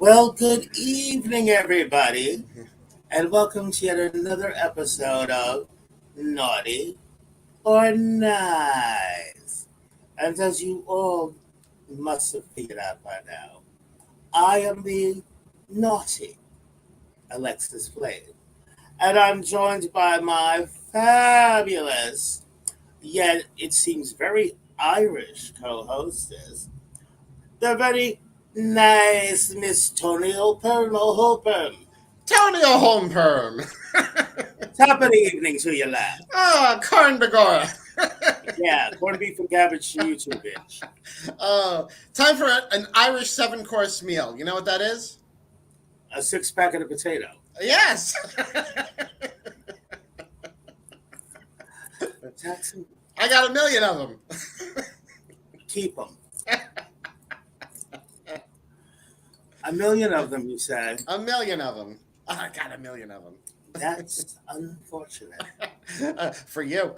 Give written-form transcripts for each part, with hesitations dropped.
Well, good evening, everybody, and welcome to yet another episode of Naughty or Nice. And as you all must have figured out by now, I am the naughty Alexis Flame, and I'm joined by my fabulous, yet it seems very Irish co-hostess, the very nice Miss Toni O'Holperm. Tony O'Holmperm. Top of the evening to you, lad. Corn Begora. Yeah, corned beef and cabbage to you too, bitch. Time for an Irish 7-course meal. You know what that is? A 6-pack of potato. Yes. Jackson, I got 1,000,000 of them. keep them. 1,000,000 of them, you say? 1,000,000 of them. I got 1,000,000 of them. That's unfortunate. For you.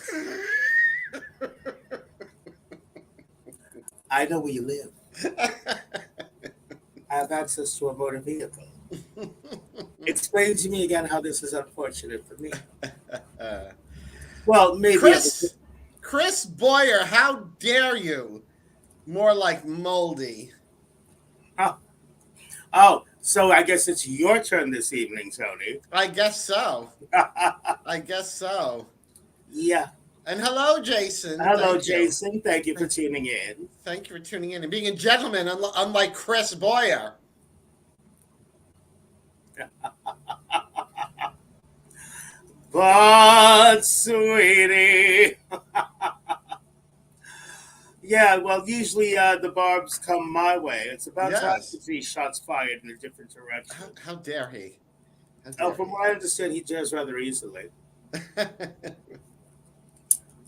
I know where you live. I have access to a motor vehicle. Explain to me again how this is unfortunate for me. Well, maybe. Chris Boyer, how dare you? More like moldy. Oh, so I guess it's your turn this evening, Toni. I guess so. I guess so. Yeah. And hello, Jason. Hello, Jason. Thank you for tuning in. Thank you for tuning in and being a gentleman, unlike Chris Boyer. But, sweetie. Yeah, well, usually the barbs come my way. It's about time to see shots fired in a different direction. How dare he? From what I understand, he dares rather easily.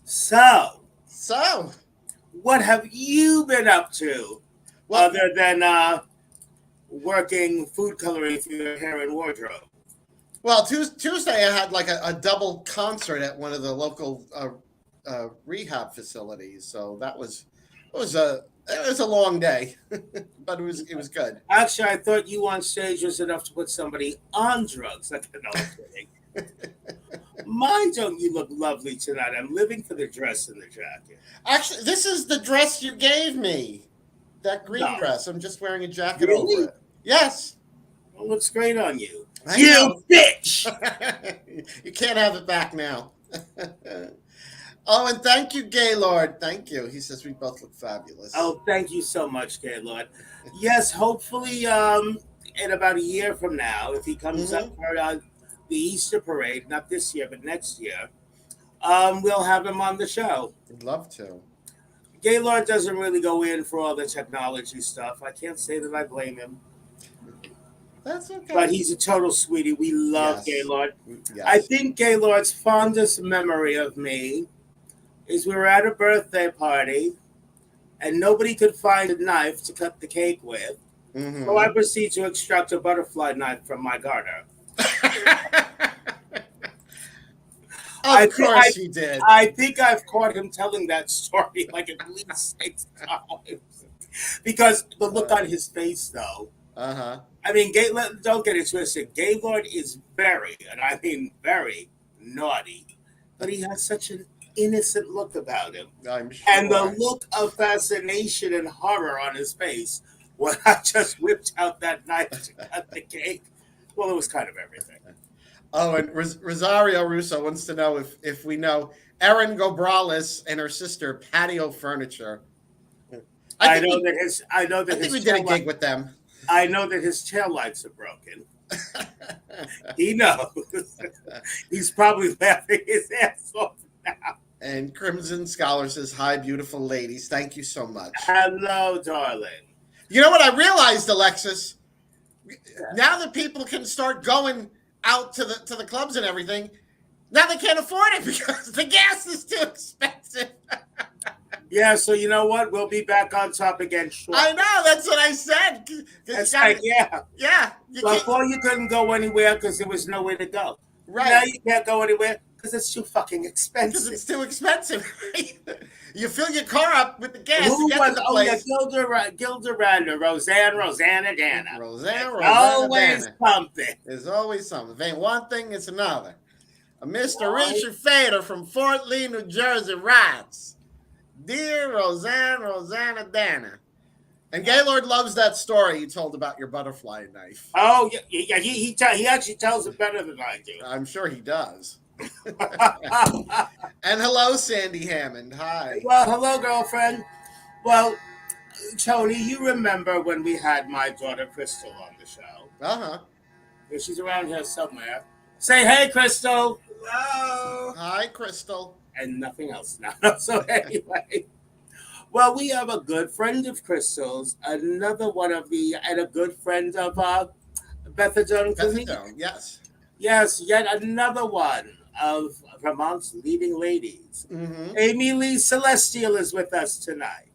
So, what have you been up to other than working food coloring for your hair and wardrobe? Well, Tuesday I had like a double concert at one of the local rehab facilities, so it was a long day, but it was good. Actually, I thought you on stage was enough to put somebody on drugs. No, I'm kidding. My, don't you look lovely tonight? I'm living for the dress and the jacket. Actually, this is the dress you gave me. That green dress. I'm just wearing a jacket over it. Yes. It looks great on you. You bitch! You can't have it back now. Oh, and thank you, Gaylord. Thank you. He says we both look fabulous. Oh, thank you so much, Gaylord. Yes, hopefully in about a year from now, if he comes up for the Easter parade, not this year, but next year, we'll have him on the show. I'd love to. Gaylord doesn't really go in for all the technology stuff. I can't say that I blame him. That's okay. But he's a total sweetie. We love Gaylord. Yes. I think Gaylord's fondest memory of me is we were at a birthday party and nobody could find a knife to cut the cake with. Mm-hmm. So I proceed to extract a butterfly knife from my garter. Of course you did. I think I've caught him telling that story like at least 6 times. Because the look on his face, though. Uh-huh. I mean, don't get it twisted. Gaylord is very, and I mean very, naughty. But he has such an innocent look about him. I'm sure. And the look of fascination and horror on his face when I just whipped out that knife to cut the cake. Well, it was kind of everything. Oh, and Rosario Russo wants to know if we know Erin Gobralis and her sister Patio Furniture. I think we did a gig with them. I know that his taillights are broken. He knows. He's probably laughing his ass off now. And Crimson Scholar says, "Hi, beautiful ladies. Thank you so much." Hello, darling. You know what I realized, Alexis? Now that people can start going out to the clubs and everything, now they can't afford it because the gas is too expensive. Yeah, so you know what? We'll be back on top again shortly. I know, that's what I said. That's right, yeah. Yeah. Before you couldn't go anywhere because there was nowhere to go. Right. Now you can't go anywhere Because it's too fucking Because expensive. it's too expensive. You fill your car up with the gas Who to get was? to the Oh yeah, place. Gilda Radner, Rosanna Dana. Rosanna Always Dana. pumping. There's always something. If ain't one thing, it's another. A Mr. Right. Richard Fader from Fort Lee, New Jersey writes, Dear Rosanna Dana. And Gaylord loves that story you told about your butterfly knife. Oh yeah. He actually tells it better than I do. I'm sure he does. And hello, Sandy Hammond. Hi. Well, hello, girlfriend. Well, Tony, you remember when we had my daughter Crystal on the show? Uh-huh. She's around here somewhere. Say hey, Crystal. Hello. Hi, Crystal. And nothing else now. So anyway, well, we have a good friend of Crystal's, another one of and a good friend of Bethadone. Bethadone, yes. Yes, yet another one of Vermont's leading ladies. Mm-hmm. Leigh Celestial is with us tonight.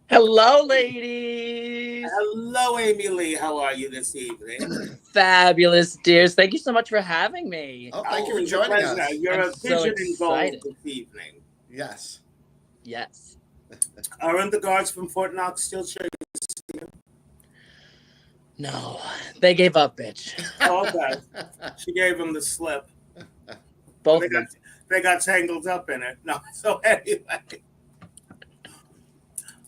Hello, ladies. Hello, Leigh. How are you this evening? Fabulous, dears. Thank you so much for having me. Oh, thank you for joining us. You're I'm a so vision in gold excited. this evening. Yes. Yes. Aren't the guards from Fort Knox still chasing? No, they gave up, bitch. Oh, okay. She gave him the slip. Both They of them. got tangled up in it. No, so anyway.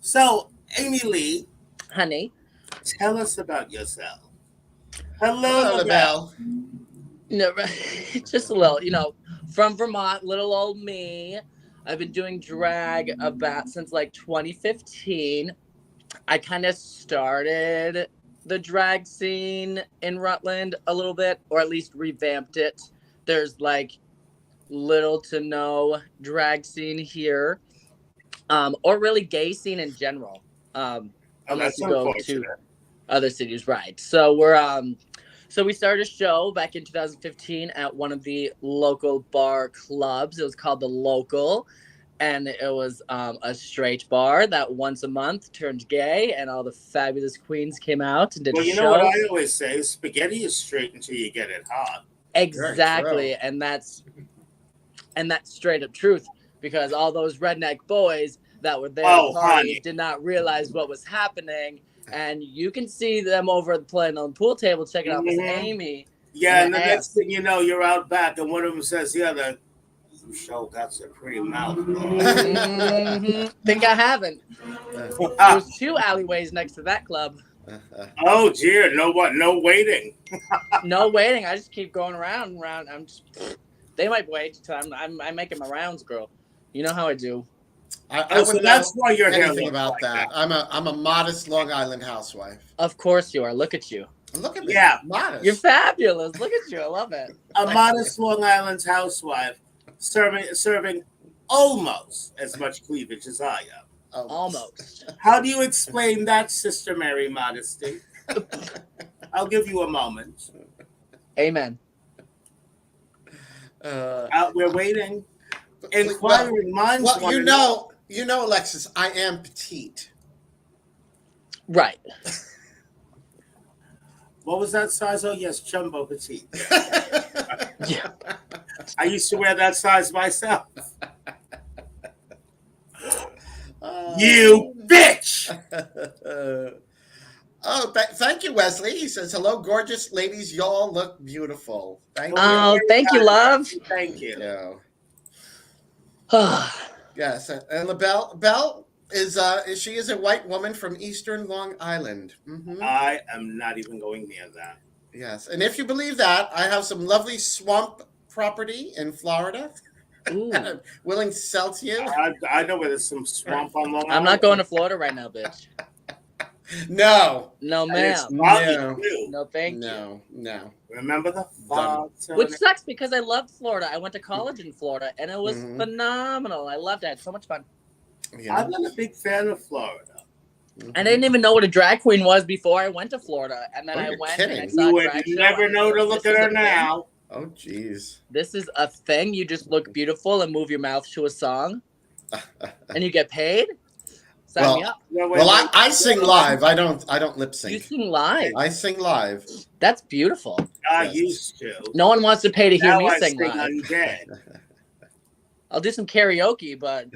So, Leigh, Honey. tell us about yourself. Hello, Hello, LaBelle. No, just a little, from Vermont, little old me. I've been doing drag since like 2015. I kind of started the drag scene in Rutland a little bit, or at least revamped it. There's like little to no drag scene here, or really gay scene in general. Unless you go to other cities, right? So so we started a show back in 2015 at one of the local bar clubs. It was called The Local, and it was a straight bar that once a month turned gay, and all the fabulous queens came out and did a show. Well, you know what I always say, spaghetti is straight until you get it hot. Exactly, and that's straight up truth, because all those redneck boys that were there at the party did not realize what was happening, and you can see them over playing on the pool table checking out Miss Amy. Yeah, and the next thing you know, you're out back, and one of them says, "Yeah, the show got some pretty mouth." Think I haven't. There's 2 alleyways next to that club. Oh dear, no waiting. No waiting. I just keep going around and around. They might wait till I'm making my rounds, girl. You know how I do. I so that's why you're here. Anything about like that. I'm a modest Long Island housewife. Of course you are. Look at you. Look at me. Yeah, modest. You're fabulous. Look at you. I love it. A modest Long Island housewife serving almost as much cleavage as I am. Almost. How do you explain that, Sister Mary Modesty? I'll give you a moment. Amen. We're waiting. Inquiring minds. Well, you know, Alexis, I am petite. Right. What was that size? Oh, yes, jumbo petite. Yeah. I used to wear that size myself. You bitch! Thank you, Wesley. He says, hello, gorgeous ladies. Y'all look beautiful. Thank you. Oh, thank you, love. Thank you. Yes, and LaBelle is a white woman from Eastern Long Island. Mm-hmm. I am not even going near that. Yes, and if you believe that, I have some lovely swamp property in Florida. I'm willing to sell to you. I know where there's some swamp on Long Island. I'm not going to Florida right now, bitch. No, ma'am. No, thank you. No. Remember the fog? Which sucks because I loved Florida. I went to college in Florida, and it was phenomenal. I loved it. I had so much fun. Yeah. I've been a big fan of Florida. I didn't even know what a drag queen was before I went to Florida, and then I went and I saw you a drag would show. never know to look at her now. Oh, jeez. This is a thing. You just look beautiful and move your mouth to a song, and you get paid. Sign me up. Well, I sing live. I don't lip sync. You sing live. I sing live. That's beautiful. I Yes. used to. No one wants to pay to hear Now me I sing sing live. undead. I'll do some karaoke, but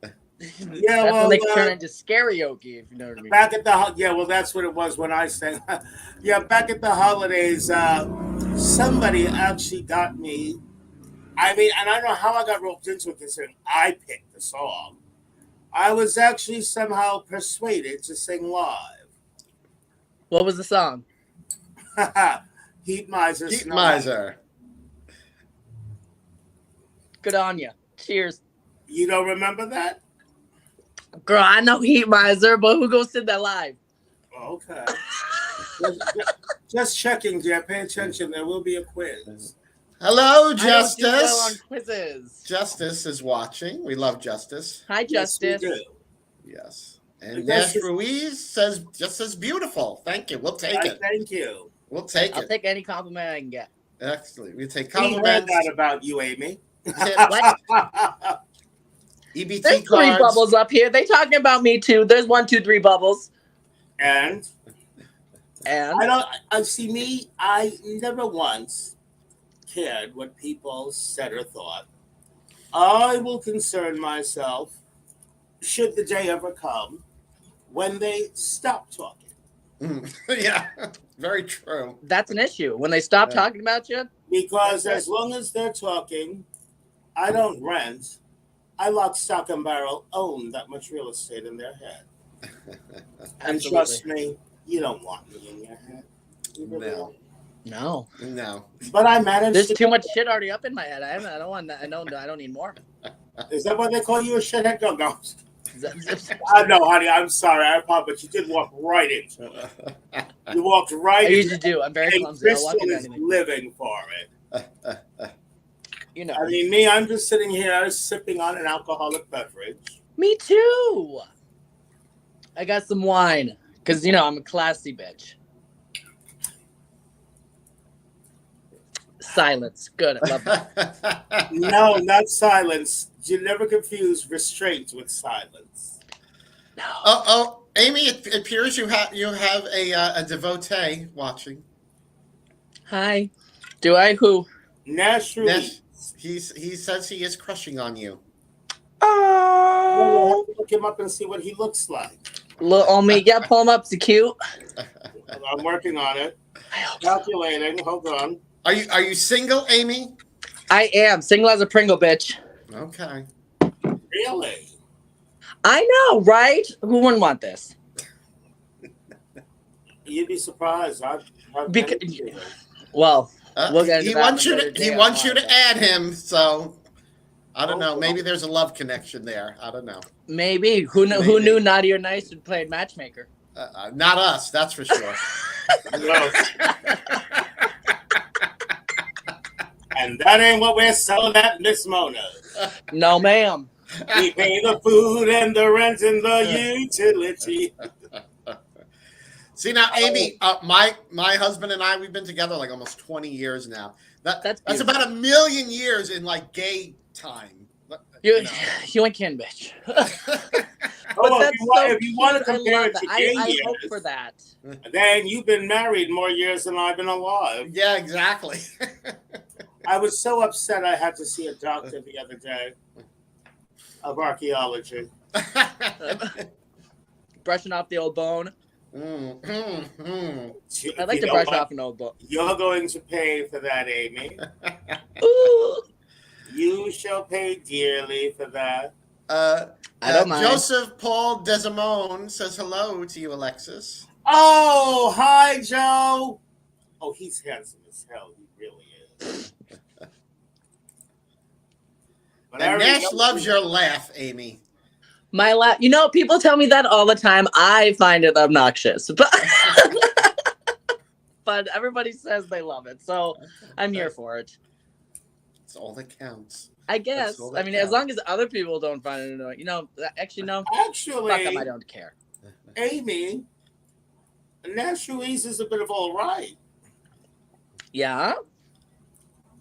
Yeah, that's well, when they turn into scarioke, if you know what I mean. back at well, that's what it was when I sang. Yeah, back at the holidays, somebody actually got me. I mean, and I don't know how I got roped into it, considering I picked the song. I was actually somehow persuaded to sing live. What was the song? Heat Miser. Heat Snow Miser. Good on you. Cheers. You don't remember that? Girl, I know Heat Miser, but who goes to that live? Okay. Just checking, dear. Pay attention. There will be a quiz. Hello, I don't do well on Justice. quizzes. Justice is watching. We love Justice. Hi, Justice. Yes, we do. Yes. And Justice- Nash Ruiz says just as beautiful. Thank you. We'll take it. Thank you. We'll take I'll it. take any compliment I can get. Excellent. We take We heard compliments. that about you, Amy. What? EBT There's 3 cards. bubbles up here. They talking about me too. There's 1, 2, 3 bubbles. And And I see me. I never once cared what people said or thought. I will concern myself, should the day ever come, when they stop talking. Yeah, very true. that's an issue. When they stop Yeah. talking about you, Because That's as long as they're talking, I don't rent. I lock, stock, and barrel own that much real estate in their head. And absolutely. trust me, you don't want me in your head. You really No. don't. No. No. But I managed There's to. too much shit already up in my head. I don't want that. I don't need more. Is that why they call you a shithead? No, no. I I know, honey. I'm sorry. I apologize, but you did walk right into it. You walked right into usually do. I'm very it. And clumsy. I'll walk Crystal into is anything. living for it. You know. I mean, me, I'm just sitting here sipping on an alcoholic beverage. Me too. I got some wine because I'm a classy bitch. Silence. Good. I love that. No, not silence. You never confuse restraint with silence. No. Oh, Amy, it appears you have a devotee watching. Hi. Do I? Who? Naturally. Nash, he says he is crushing on you. We'll Oh. have to look him up and see what he looks like. Little on me. Yeah, pull him up. Is he cute? I'm working on it. I hope so. Calculating. Hold on. Are you single, Amy? I am single as a Pringle, bitch. Okay. Really? I know, right? Who wouldn't want this? You'd be surprised. I've Because- many people. Well, We'll get into he that wants you another to day he wants you online, to but- add him, so I don't know. Oh, Maybe there's a love connection there. I don't know. maybe. Who Maybe. knew Naughty or Nice would play matchmaker? Not us, that's for sure. No. And that ain't what we're selling at Miss Mona. No, ma'am. We pay the food and the rent and the utility. See now, Amy, my husband and I, we've been together like almost 20 years now. That's beautiful. about 1 million years in like gay time. You know. ain't kidding, bitch. Oh, that's if you want to cute. I compare love it that. to gay I years, hope for that. then you've been married more years than I've been alive. Yeah, exactly. I was so upset I had to see a doctor the other day of archaeology. Brushing off the old bone. Mm. I like You to know brush what? off an old bone. You're going to pay for that, Amy. Ooh. You shall pay dearly for that. I don't mind. Joseph Paul Desimone says hello to you, Alexis. Oh, hi, Joe. Oh, he's handsome as hell. He really is. But I And already Nash know loves you. your laugh, Amy. My people tell me that all the time. I find it obnoxious, but everybody says they love it, so I'm here for it. It's all that counts. I guess. all I that mean, as counts. long as other people don't find it annoying, actually, no. Actually, Fuck them, I don't care. Amy, Nash Ruiz is a bit of all right. Yeah.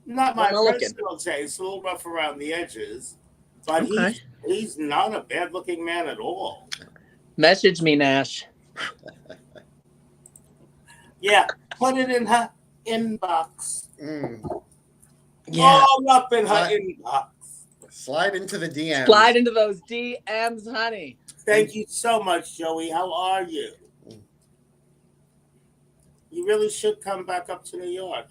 Not my I'm not looking. personal taste, a little rough around the edges, but Okay. he's not a bad looking man at all. Message me, Nash. Yeah, put it in her inbox. Yeah. All up in her inbox. Slide into the DMs. Slide into those DMs, honey. Thank you so much, Joey. How are you? You really should come back up to New York.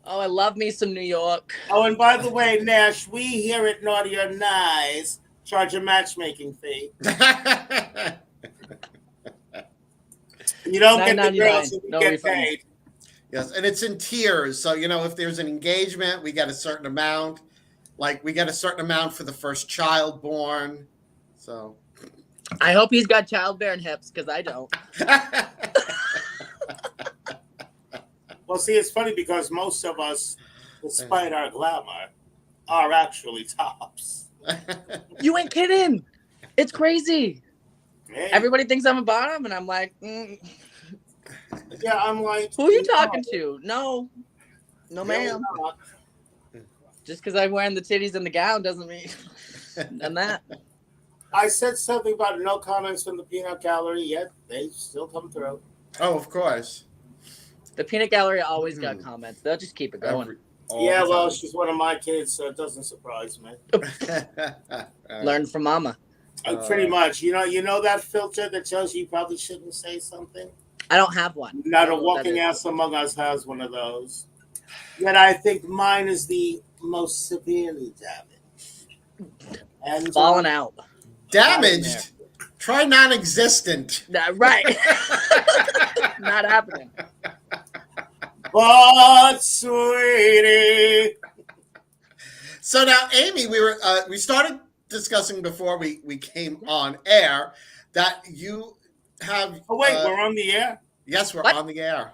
Oh, I love me some New York. Oh, and by the way, Nash, we here at Naughty or Nice charge a matchmaking fee. You don't get the girls who No get refund. paid. Yes, and it's in tiers. So, if there's an engagement, we get a certain amount. Like, we get a certain amount for the first child born. So. I hope he's got childbearing hips, because I don't. Well, see, it's funny because most of us, despite our glamour, are actually tops. You ain't kidding. It's crazy. Hey. Everybody thinks I'm a bottom, and I'm like, Yeah, I'm like, who are you talking to? No, ma'am. Just because I'm wearing the titties and the gown doesn't mean and that. I said something about no comments from the peanut gallery, yet they still come through. Oh, of course. The peanut gallery always got comments. They'll just keep it going. Yeah, well, she's one of my kids, so it doesn't surprise me. Learn from mama. Pretty much. You know that filter that tells you probably shouldn't say something? I don't have one. Not a walking ass among us has one of those. Yet I think mine is the most severely damaged. And falling out. Damaged? Try non-existent. Right. Not happening. But sweetie. So now, Amy, we started discussing before we came on air that you have. Oh wait, we're on the air. Yes, we're on the air.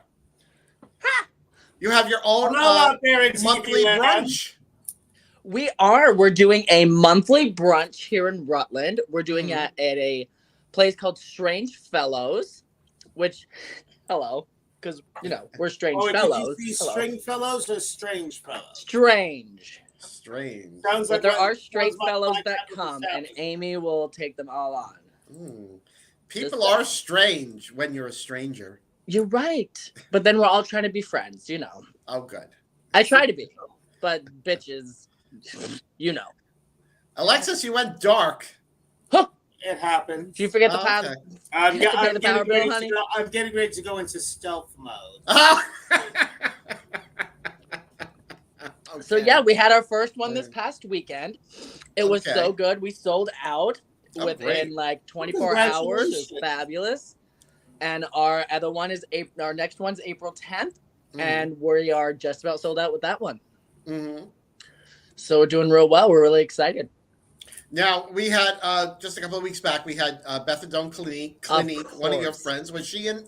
You have your own monthly brunch. We are. We're doing a monthly brunch here in Rutland. We're doing it at a place called Strange Fellows, which, hello, because, we're strange fellows. Did you see String Fellows or Strange Fellows? Strange. Sounds like but there are straight fellows that come, and Amy will take them all on. People are strange when you're a stranger. You're right. But then we're all trying to be friends, Oh, good. I try to be, but bitches, Alexis, you went dark. Huh. It happens. Did you forget the power? Okay. I'm getting ready to go into stealth mode. Okay. So yeah, we had our first one this past weekend. It was so good. We sold out within like 24 hours. It was fabulous. And our next one's April 10th, and we are just about sold out with that one. So we're doing real well. We're really excited. Now, we had, just a couple of weeks back, we had Bethadone Clinique, one of your friends. Was she in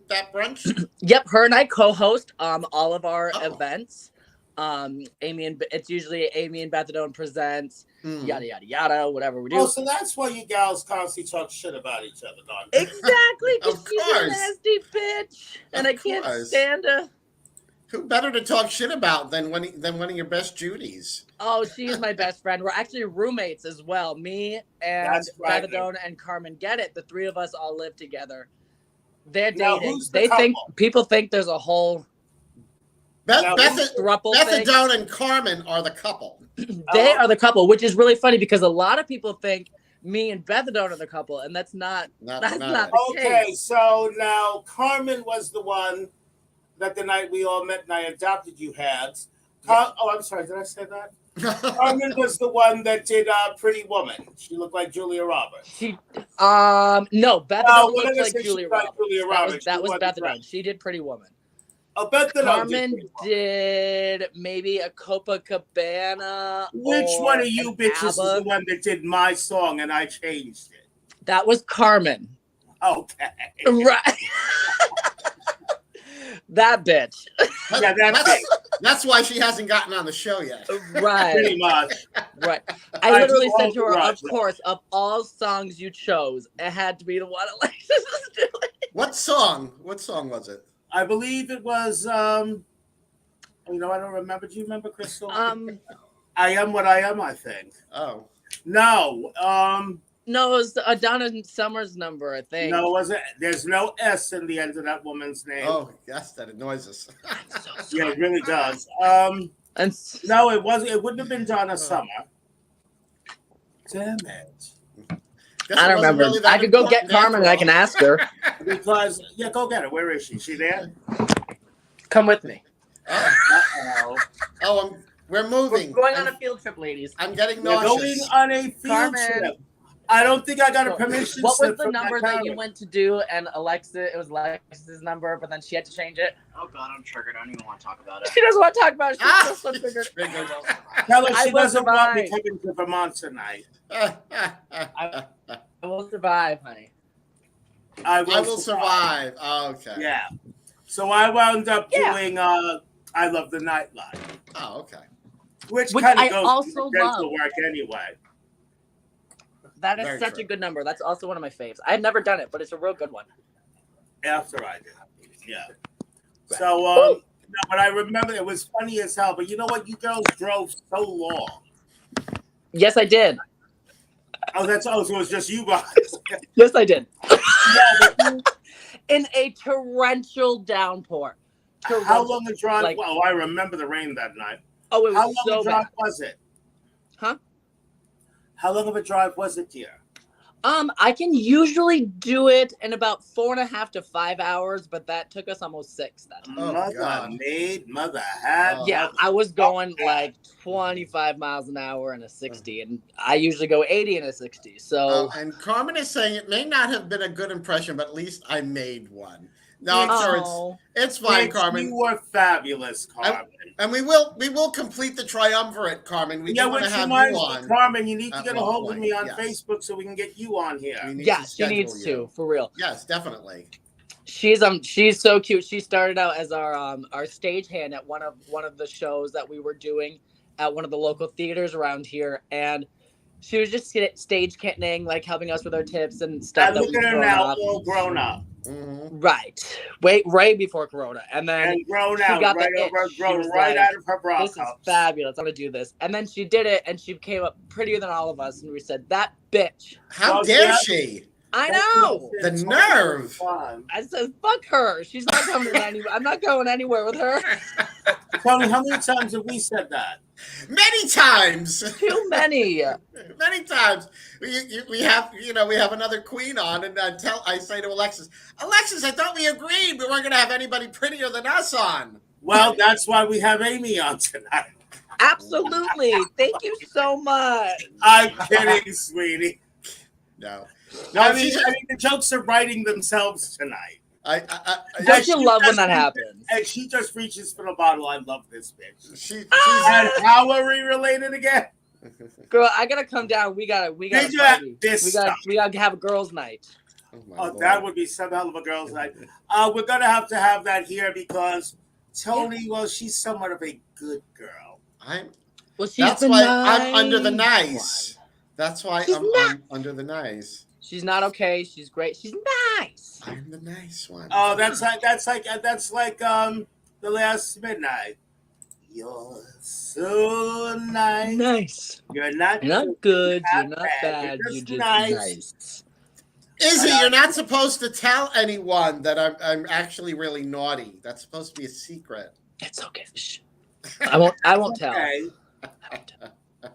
that brunch? Yep, her and I co-host all of our events. It's usually Amy and Bethadone presents, yada, yada, yada, whatever we do. Oh, so that's why you gals constantly talk shit about each other, don't you? Exactly, because she's a nasty bitch, and I can't stand her. Who better to talk shit about than one of your best Judies? Oh, she's my best friend. We're actually roommates as well. Me and Bethadone and Carmen Get It. The three of us all live together. They're dating. People think there's a whole Bethadone and Carmen are the couple. They are the couple, which is really funny because a lot of people think me and Bethadone are the couple, and that's not the case. So now Carmen was the one that the night we all met and I adopted you had. I'm sorry, did I say that? Carmen was the one that did Pretty Woman. She looked like Julia Roberts. No, Bethadone looked like Julia Roberts. That was Bethadone. She did Pretty Woman. Oh, Bethadone Carmen did maybe a Copacabana. Which one of you bitches is the one that did my song and I changed it? That was Carmen. Okay. Right. That bitch. Yeah, that's why she hasn't gotten on the show yet. Right. Pretty much. Right. I literally said to her, of course, of all songs you chose, it had to be the one Alexis was doing. What song? What song was it? I believe it was, I don't remember. Do you remember, Crystal? I Am What I Am, I think. Oh. No. No, it was Donna Summer's number, I think. No, it wasn't. There's no S in the end of that woman's name. Oh, yes, that annoys us. Yeah, it really does. And No, it wasn't. It wouldn't have been Donna Summer. Damn it. I don't remember. I could go get Carmen and I can ask her. Because, yeah, go get her. Where is she? She there? Come with me. Uh-oh. Oh, we're moving. We're going on a field trip, ladies. I'm getting We're going nauseous. on a field Carmen. trip. I don't think I got a permission What was slip the from number my that you parent. went to do? And Alexa, it was Alexis's number, but then she had to change it. Oh God, I'm triggered. I don't even want to talk about it. She doesn't want to talk about it. She's Ah, so triggered. triggered. Tell her I she will doesn't want me survive. taken to Vermont tonight. I will survive, honey. I I will survive. Oh, okay. Yeah. So I wound up Yeah. doing I Love the Nightlife, Oh, okay. which Which kind I of goes also to dental love. work anyway. That is Very such true. a good number. That's also one of my faves. I've never done it, but it's a real good one. After I did. Yeah. Right. So, no, but I remember it was funny as hell. But you know what? You girls drove so long. Yes, I did. So it was just you guys. Yes, I did. Yeah, but In a torrential downpour. how long a drive? Like- Well, I remember the rain that night. Oh, it How was long so a drive bad. was it? Huh? How long of a drive was it, dear? I can usually do it in about 4.5 to 5 hours, but that took us almost 6 that time. Oh, Mother God. made, mother had. Oh. Yeah, I was going like 25 miles an hour in a 60, and I usually go 80 in a 60. So, And Carmen is saying it may not have been a good impression, but at least I made one. No, I'm sure oh, it's fine, Thanks, Carmen. You were fabulous, Carmen. And we will complete the triumvirate, Carmen. We do want which to have reminds you me, on. Carmen, you need to at get a one hold of point, me on yes. Facebook so we can get you on here. We need yeah, to she schedule needs you. to, for real. Yes, definitely. She's so cute. She started out as our stagehand at one of the shows that we were doing at one of the local theaters around here, and she was just stagehanding, like helping us with our tips and stuff. And that look we've at her thrown now, off. all grown up. Mm-hmm. Right. Wait, right before Corona, and then And grown she out, got right the over, itch. She grown was right like, out of her bra this is cups. fabulous. I'm gonna do this, and then she did it, and she came up prettier than all of us, and we said, "That bitch." How Oh, dare yeah. she? I know. The It's nerve. fun. I said, "Fuck her. She's not coming anywhere. I'm not going anywhere with her." Tony, how many times have we said that? Many times. Too many. Many times. We have another queen on, and I say to Alexis, I thought we agreed we weren't going to have anybody prettier than us on. Well, that's why we have Amy on tonight. Absolutely. Thank you so much. I'm kidding, sweetie. No. I No, mean, the jokes are writing themselves tonight. Don't you she love when just that reaches- happens? And she just reaches for the bottle. I love this bitch. she's And how are we related again? Girl, I gotta come down. We gotta Did you party. this We gotta have a girls' night. oh my Oh, Lord. that would be some hell of a girl's night. We're gonna have to have that here because Tony, well, she's somewhat of a good girl. Well, she's That's the why nice I'm under the one. nice. That's why She's I'm under the nice. She's not okay. She's great. She's nice. I'm the nice one. Oh, that's like the last midnight. You're so nice. Nice. You're not. You're not good. You're You're not not bad. bad. You're You're just just nice. nice. Izzy, you're not supposed to tell anyone that I'm actually really naughty. That's supposed to be a secret. It's okay. Shh. I won't tell. Okay.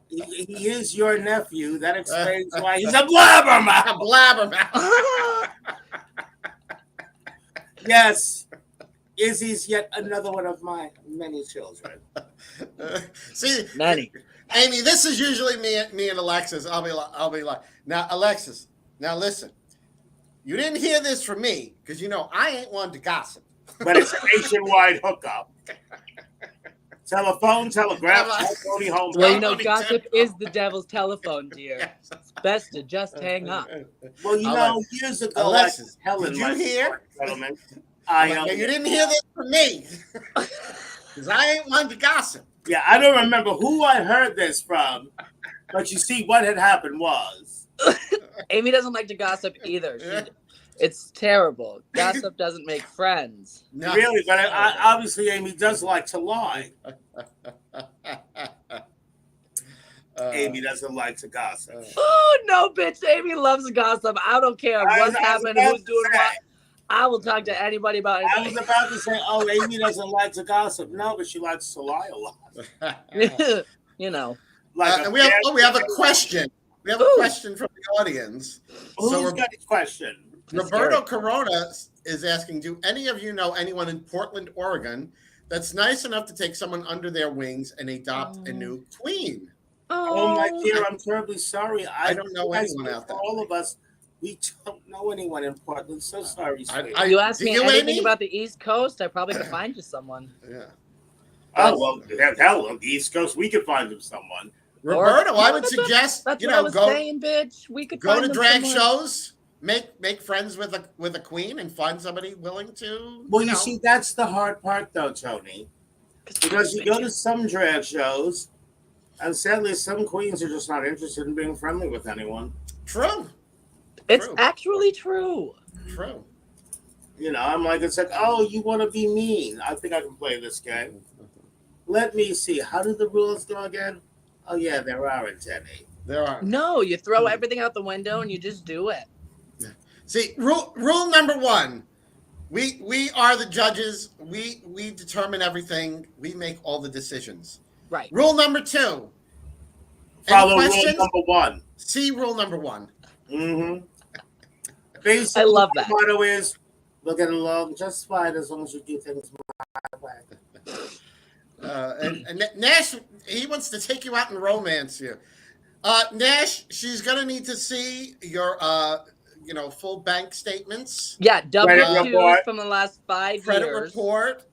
He is your nephew. That explains why he's a blabbermouth. A blabbermouth. Yes. Izzy's yet another one of my many children. See, Nanny. Amy, this is usually me and Alexis. I'll be like, now, Alexis, now listen. You didn't hear this from me because I ain't one to gossip. But it's a nationwide hookup. Telephone, telegraph, telephone, home. Well, gossip is the devil's telephone, dear. Yes. It's best to just hang up. Well, years ago, Alexis, Helen, did you hear? Gentlemen, Now, you didn't hear this from me because I ain't one to gossip. Yeah, I don't remember who I heard this from, but you see, what had happened was. Amy doesn't like to gossip either. It's terrible. Gossip doesn't make friends. No. Really, but obviously Amy does like to lie. Oh, Amy doesn't like to gossip. Oh no, bitch! Amy loves gossip. I don't care what's happening, who's doing what. I will talk to anybody about I anything. was about to say, oh, Amy doesn't like to gossip. No, but she likes to lie a lot. You know. Like And we have a question. We have a question from the audience. Who's got a question? Roberto Corona is asking, do any of you know anyone in Portland, Oregon that's nice enough to take someone under their wings and adopt a new queen? Oh, my dear, I'm terribly sorry. I don't know anyone out there. For all of us, we don't know anyone in Portland. So sorry, sweetie. You asked me anything Amy? about the East Coast, I probably could find you someone. Yeah. Oh, well, hell, on the East Coast, we could find him someone. Roberto, I would suggest, that's what I was saying, bitch. We could go find to them drag somewhere. shows, make friends with a queen, and find somebody willing to. Well, you see, that's the hard part, though, Tony. Because you go to some drag shows, and sadly, some queens are just not interested in being friendly with anyone. True. It's actually true. True. You know, I'm like, it's like, oh, you want to be mean. I think I can play this game. Let me see. How do the rules go again? Oh, yeah, there aren't any. There are. No, you throw everything out the window and you just do it. See, rule number one. We are the judges. We determine everything. We make all the decisions. Right. Rule number two. Follow rule number one. See rule number one. Mm-hmm. Basically, I love that. The motto is, we'll get along just fine as long as you do things my way. And Nash, he wants to take you out and romance you. Nash, she's gonna need to see your full bank statements. Yeah, W-2s from the last 5 credit years. Report.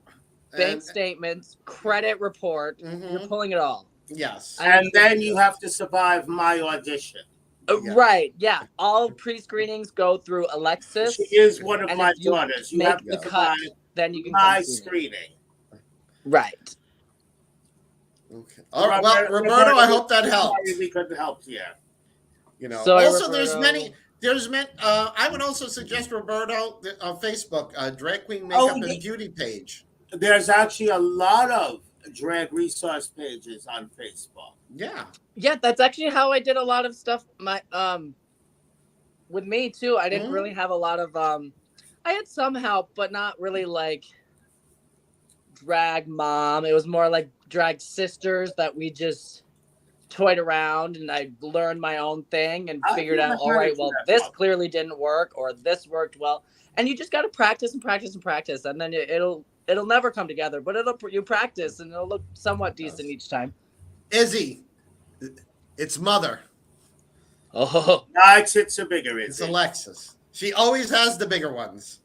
Bank statements, credit report. Mm-hmm. You're pulling it all. Yes. And then you have to survive my audition. Yes. Right, yeah. All pre-screenings go through Alexis. She is one of and my if you daughters. You make have the to cut, survive then you can my come screening. Right. Okay. All right. Well, Roberto, I hope that helps. We couldn't help you. You know. Sorry, also, Roberto. I would also suggest Roberto on Facebook, Drag Queen Makeup and Beauty page. There's actually a lot of drag resource pages on Facebook. Yeah. Yeah, that's actually how I did a lot of stuff. With me too. I didn't really have a lot of. I had some help, but not really like drag mom. It was more like drag sisters that we just toyed around, and I learned my own thing and figured out, all right, well, this clearly didn't work, or this worked well, and you just got to practice and practice and practice, and then it'll never come together, but you practice and it'll look somewhat decent each time. Izzy, it's mother. Oh, It's a bigger It's Izzy. Alexis. She always has the bigger ones.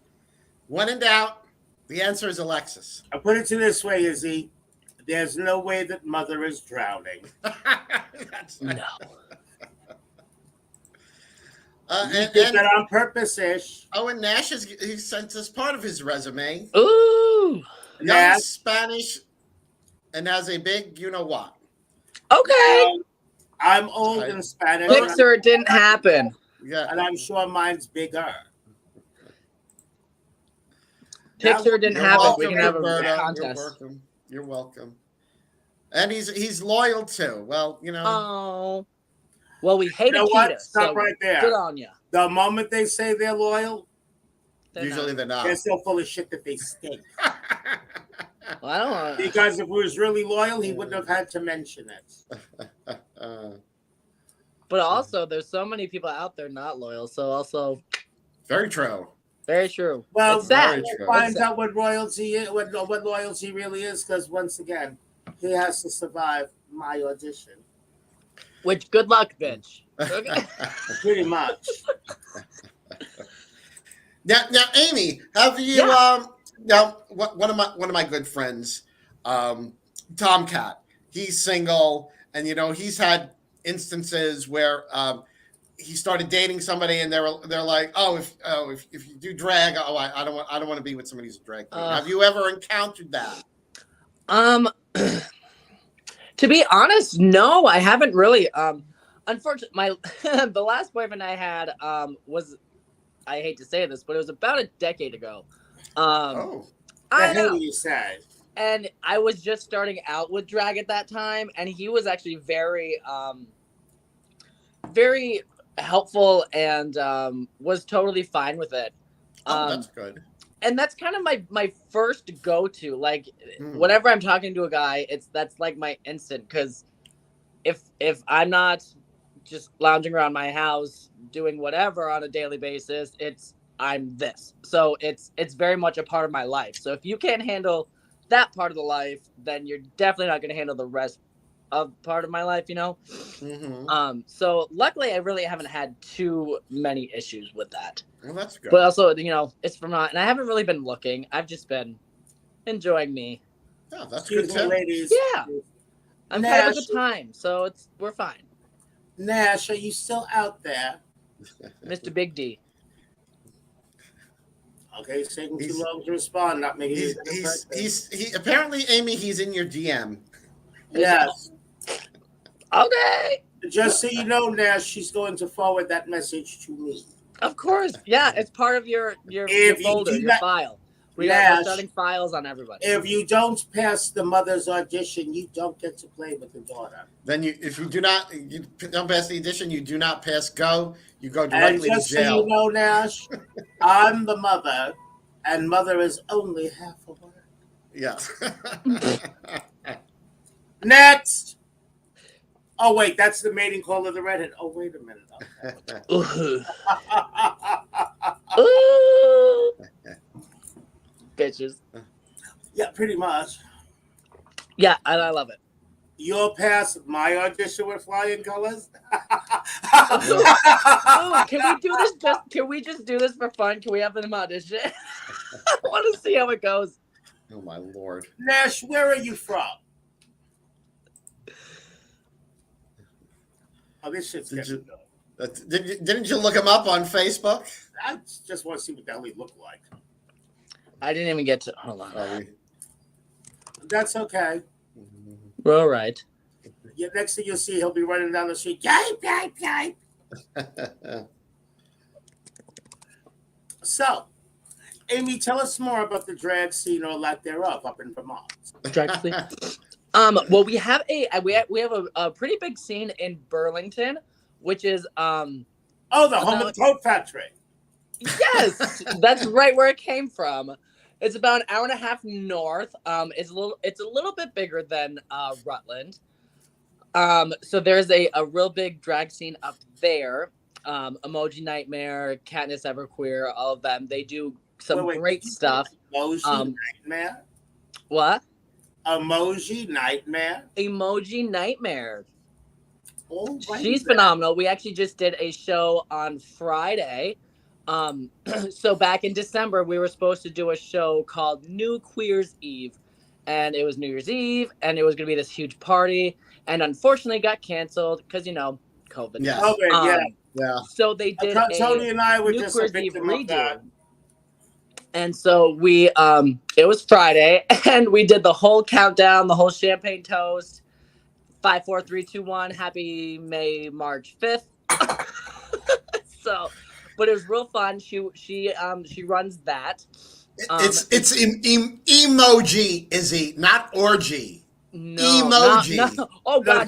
When in doubt, the answer is Alexis. I put it to this way, Izzy. There's no way that mother is drowning. no. You did that on purpose-ish. Oh, and Nash he sent us part of his resume. Ooh. Young Spanish and has a big you-know-what. Okay. I'm old in Spanish. Pixar didn't happen. Yeah. And I'm sure mine's bigger. Pixar didn't happen. Welcome, We can have Roberto. a contest. You're welcome. And he's loyal too. Well, Oh. Well, we hate You know Akita, what? Stop so right there. good on you. The moment they say they're loyal, usually they're not. they're so full of shit that they stink. Well, I don't want to. Because if he was really loyal, he wouldn't have had to mention it. But also, there's so many people out there not loyal. So also, Very true. very true. Well, It's sad. very true. Find out what royalty is, what loyalty really is, because once again, he has to survive my audition. Which, good luck, bitch. Okay. Pretty much. Now, Amy, have you? Yeah. Now, one of my good friends, Tomcat. He's single, and he's had instances where he started dating somebody, and they're like, if you do drag, I don't want to be with somebody who's a drag queen. Have you ever encountered that? To be honest, no, I haven't really. Unfortunately, the last boyfriend I had was, I hate to say this, but it was about a decade ago. The I hell know. you said. And I was just starting out with drag at that time, and he was actually very very helpful and was totally fine with it. That's good. And that's kind of my first go-to. Like, Mm. whenever I'm talking to a guy, that's like my instant. Because if I'm not just lounging around my house doing whatever on a daily basis, I'm this. So it's very much a part of my life. So if you can't handle that part of the life, then you're definitely not going to handle the rest of part of my life, you know? Mm-hmm. So luckily I really haven't had too many issues with that. Well, that's good. But also, you know, it's Vermont, and I haven't really been looking. I've just been enjoying me. Yeah, that's good Excuse me, too. ladies. Yeah. I'm kind of a good time, so we're fine. Nash, are you still out there? Mr. Big D. Okay, it's taking too long to respond. Not making He's apparently, Amy, he's in your DM. Yes. Okay. Just so you know, Nash, she's going to forward that message to me. Of course. Yeah, it's part of your folder, your file. We're starting files on everybody. If you don't pass the mother's audition, you don't get to play with the daughter. Then if you don't pass the audition, you do not pass go. You go directly to jail. And just so you know, Nash, I'm the mother, and mother is only half a word. Yeah. Next. Oh wait, that's the mating call of the redhead. Oh wait a minute. Okay. Bitches. Yeah, pretty much. Yeah, and I love it. You'll pass my audition with flying colors. Can we just do this for fun? Can we have an audition? I want to see how it goes. Oh my Lord. Nash, where are you from? Oh, this shit's getting good. Didn't you look him up on Facebook? I just want to see what the hell he looked like. I didn't even get to. Hold on. That's okay. We're all right. Yeah, next thing you'll see, he'll be running down the street. Yipe, yipe, yipe. So, Amy, tell us more about the drag scene or lack thereof up in Vermont. Drag scene. Well, we have a pretty big scene in Burlington, which is the home of the Coat Factory. Yes, that's right where it came from. It's about an hour and a half north. It's a little bit bigger than Rutland. So there's a real big drag scene up there. Emoji Nightmare, Katniss Everqueer, all of them. They do some great stuff. Emoji Nightmare? What? Emoji Nightmare? Emoji Nightmare. Oh, she's phenomenal. We actually just did a show on Friday. So back in December, we were supposed to do a show called New Queer's Eve. And it was New Year's Eve, and it was going to be this huge party. And unfortunately got canceled because, you know, COVID. Yeah. Yeah. So they did Tony and I were New just Queer's a Eve victim of that. And so we, it was Friday, and we did the whole countdown, the whole champagne toast. 5, 4, 3, 2, 1. Happy March 5th. So, but it was real fun. She runs that. It's emoji, Izzy, not orgy. No, emoji.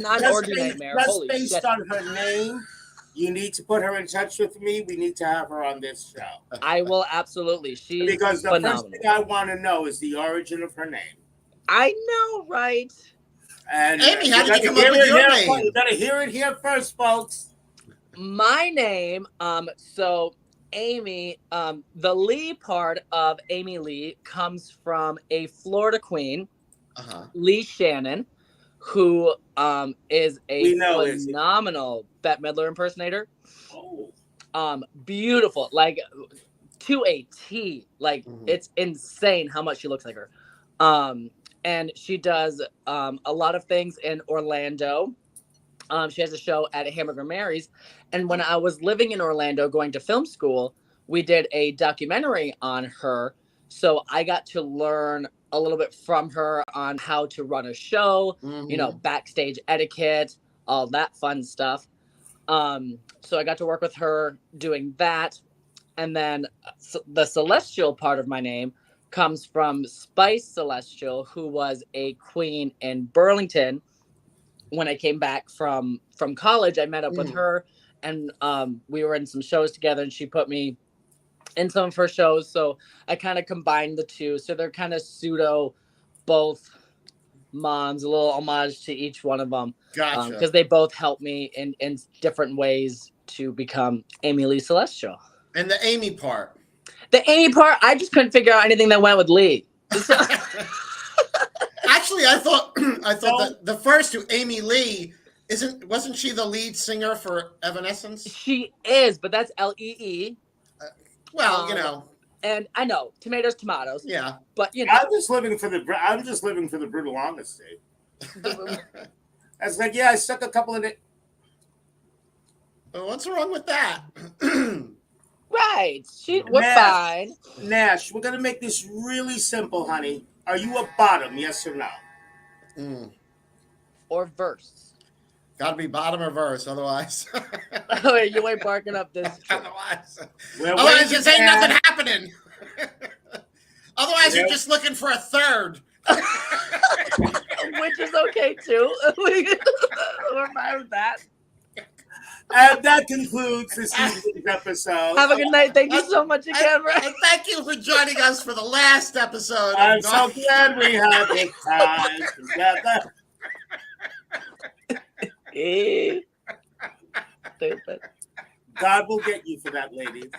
Not orgy nightmare. Just based on her name, you need to put her in touch with me. We need to have her on this show. I will absolutely. She's because the phenomenal. first thing I want to know is the origin of her name. I know, right? And Amy, how did you come up with your name? You gotta hear it here first, folks. My name, so Amy, the Leigh part of Amy Lee comes from a Florida queen, Leigh Shannon, who is a phenomenal Bette Midler impersonator. Oh. Beautiful, like to a T. Like it's insane how much she looks like her. And she does a lot of things in Orlando. She has a show at Hamburger Mary's. And when I was living in Orlando going to film school, we did a documentary on her. So I got to learn a little bit from her on how to run a show, you know, backstage etiquette, all that fun stuff. So I got to work with her doing that. And then the Celestial part of my name comes from Spice Celestial, who was a queen in Burlington. When I came back from college, I met up with her and we were in some shows together, and she put me in some of her shows. So I kind of combined the two. So they're kind of pseudo both moms, a little homage to each one of them. Gotcha. Because they both helped me in different ways to become Leigh Celestial. And the Amy part. The Amy part, I just couldn't figure out anything that went with Leigh. So, Actually, I thought that the first two, Amy Lee, wasn't she the lead singer for Evanescence? she is, but that's Lee. Well, you know. And I know tomatoes. Yeah. But you know, I'm just living for the brutal honesty. That's like, yeah, I stuck a couple of it. Well, what's wrong with that? right? We're fine. Nash, we're gonna make this really simple, honey. Are you a bottom? Yes or no? Or verse. Got to be bottom or verse, otherwise. Oh, you ain't barking up this. Otherwise, Otherwise, ain't nothing happening. Otherwise, you're just looking for a third. Which is okay too. We're fine with that. And that concludes this evening's episode. Have a good night. Thank you so much again, Ray. And thank you for joining us for the last episode. I'm so glad we had this time together. Stupid. God will get you for that, ladies.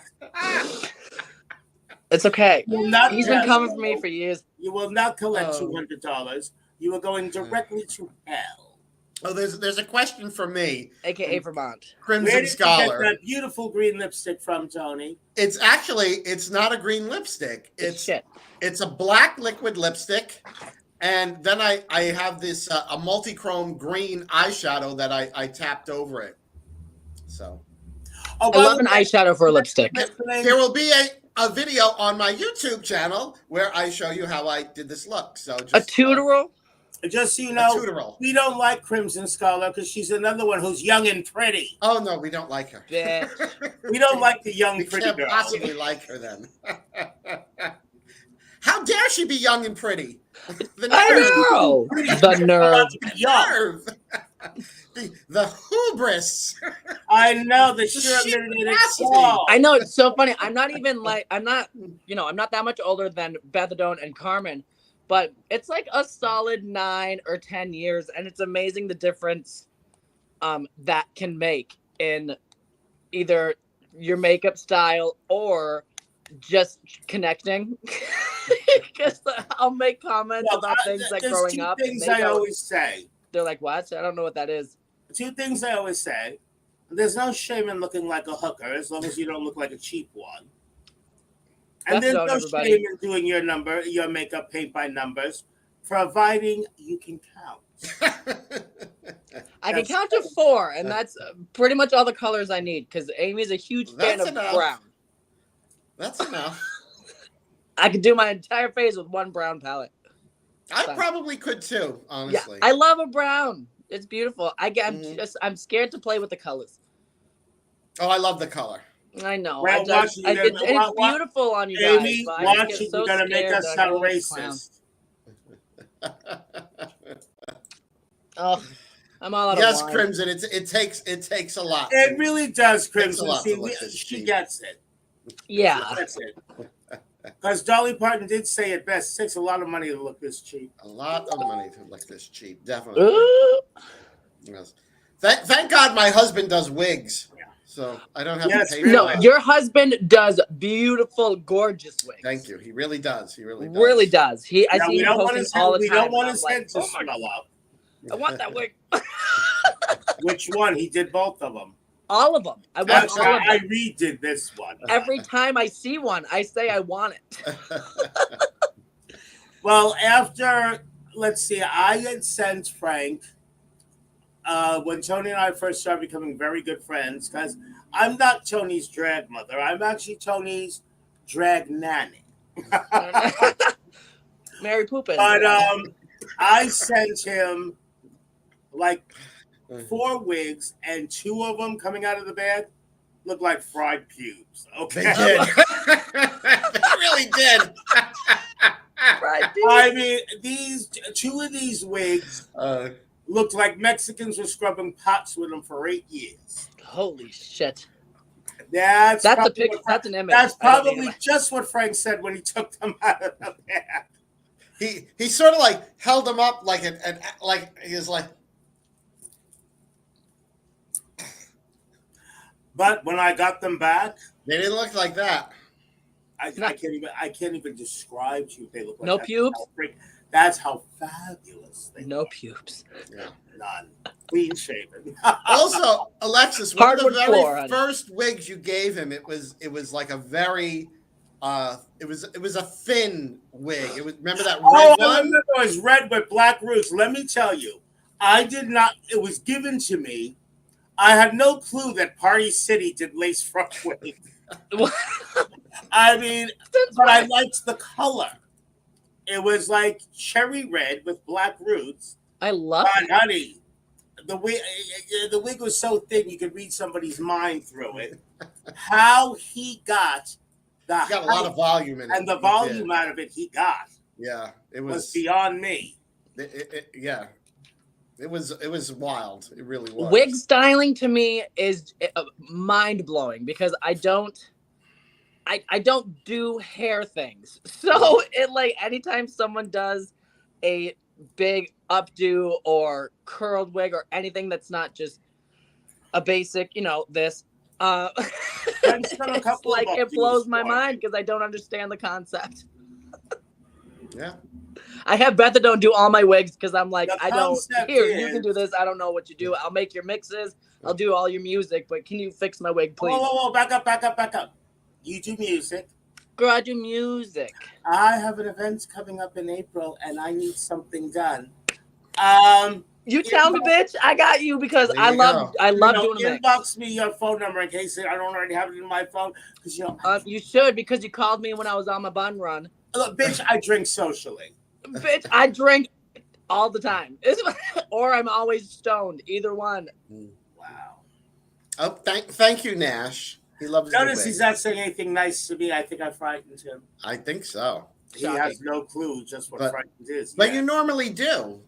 It's okay. He's been coming for me you. for years. You will not collect $200. You are going directly to hell. Oh, there's a question for me, AKA Vermont. Where Crimson did Scholar. you get that beautiful green lipstick from, Tony? It's not a green lipstick. It's a black liquid lipstick. And then I have this a multi-chrome green eyeshadow that I tapped over it. So I love an eyeshadow for a lipstick. there will be a video on my YouTube channel where I show you how I did this look. So just, a tutorial. Just so you know, tutorial. we don't like Crimson Scholar because she's another one who's young and pretty. Oh no, we don't like her. Bitch. We don't like the young, We pretty can't girl. possibly like her then. How dare she be young and pretty? The I know. The nerve. nerve. the hubris. I know the sheer sure audacity. I know, it's so funny. I'm not that much older than Bethadone and Carmen, but it's like a solid 9 or 10 years, and it's amazing the difference that can make in either your makeup style or just connecting. Because I'll make comments about things like growing up. Two things I always say. They're like, what? I don't know what that is. Two things I always say. There's no shame in looking like a hooker as long as you don't look like a cheap one. And there's no shame in doing your makeup paint by numbers, providing you can count. I can count to 4, and that's pretty much all the colors I need, because Amy's a huge fan of brown. That's enough. I could do my entire face with one brown palette. I probably could too, honestly. Yeah, I love a brown. It's beautiful. I'm scared to play with the colors. Oh, I love the color. I know. Well, it's beautiful on you guys. Amy, watch it. You're going to make us sound racist. Oh, I'm all out yes, of wine. Crimson. It takes a lot. It really does, Crimson. See, she gets it. Yeah. That's it. Because Dolly Parton did say it best. It takes a lot of money to look this cheap. A lot of money to look this cheap, definitely. Yes. Thank God my husband does wigs, so I don't have to pay for No, that. your husband does beautiful, gorgeous wigs. Thank you. He really does. He really does. Really does. I see him posting all the time. We don't want his head to oh swell up. I want that wig. Which one? He did both of them. All of them. I want all of them. I redid this one. Every time I see one, I say I want it. Well, after, let's see, I had sent Frank when Tony and I first started becoming very good friends, because I'm not Tony's drag mother. I'm actually Tony's drag nanny. Mary Poopin. But I sent him like 4 wigs, and 2 of them coming out of the bag look like fried pubes. Okay, they did. They really did. Fried pubes. I mean, 2 of these wigs Looked like Mexicans were scrubbing pots with him for 8 years. Holy shit. That's a probably picture. what That's an image. That's I don't need probably it. just what Frank said when he took them out of the bath. He sort of like held them up like like he was like. But when I got them back, They didn't look like that. I can't even describe to you. They look like No pubes? That's how fabulous they No look. pubes. Yeah. None. Clean shaven. Also, Alexis, one of the Hardwood very floor, honey. first wigs you gave him, it was like a very it was a thin wig. It was, remember that red I one? remember it was red with black roots. Let me tell you, I did not. It was given to me. I had no clue that Party City did lace front wig. I mean, but I liked the color. It was like cherry red with black roots. I love God, it. honey, the wig was so thin you could read somebody's mind through it. How he got the He got a lot of volume in it. and the He volume did. out of it he got Yeah, it was beyond me. yeah. It was wild. It really was. Wig styling to me is mind blowing because I don't do hair things. So it like anytime someone does a big updo or curled wig or anything that's not just a basic, this I've done a it's couple of like it updos blows my for mind me. because I don't understand the concept. Yeah. I have Bethadone do all my wigs because I'm like, The I don't. concept Here, you can is- do this. I don't know what you do. I'll make your mixes. I'll do all your music, but can you fix my wig, please? Whoa, back up. You do music. Girl, I do music. I have an event coming up in April, and I need something done. You tell me, bitch. I got you because There I you love go. doing a mix. Inbox me your phone number in case I don't already have it in my phone. Because You should because you called me when I was on my bun run. look, bitch, I drink socially. Bitch, I drink all the time. Or I'm always stoned. Either one. Wow. Oh, thank you, Nash. He loves the Notice wig. he's not saying anything nice to me. I think I frightened him. I think so. He has no clue just what frightened is. But Yeah. you normally do.